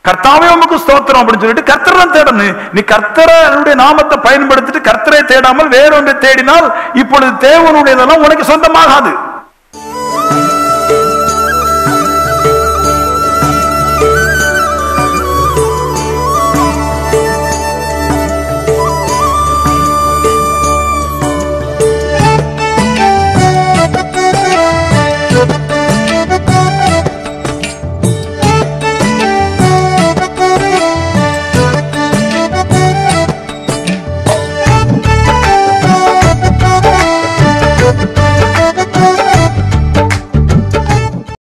Speaker 1: கர்த்தாவே உமக்கு ஸ்தோத்திரம் அப்படின்னு சொல்லிட்டு கர்த்தரை தான் தேடணும். நீ கர்த்தருடைய நாமத்தை பயன்படுத்திட்டு கர்த்தரை தேடாமல் வேறொன்றை தேடினால் இப்பொழுது தேவனுடையதெல்லாம் உனக்கு சொந்தமாகாது.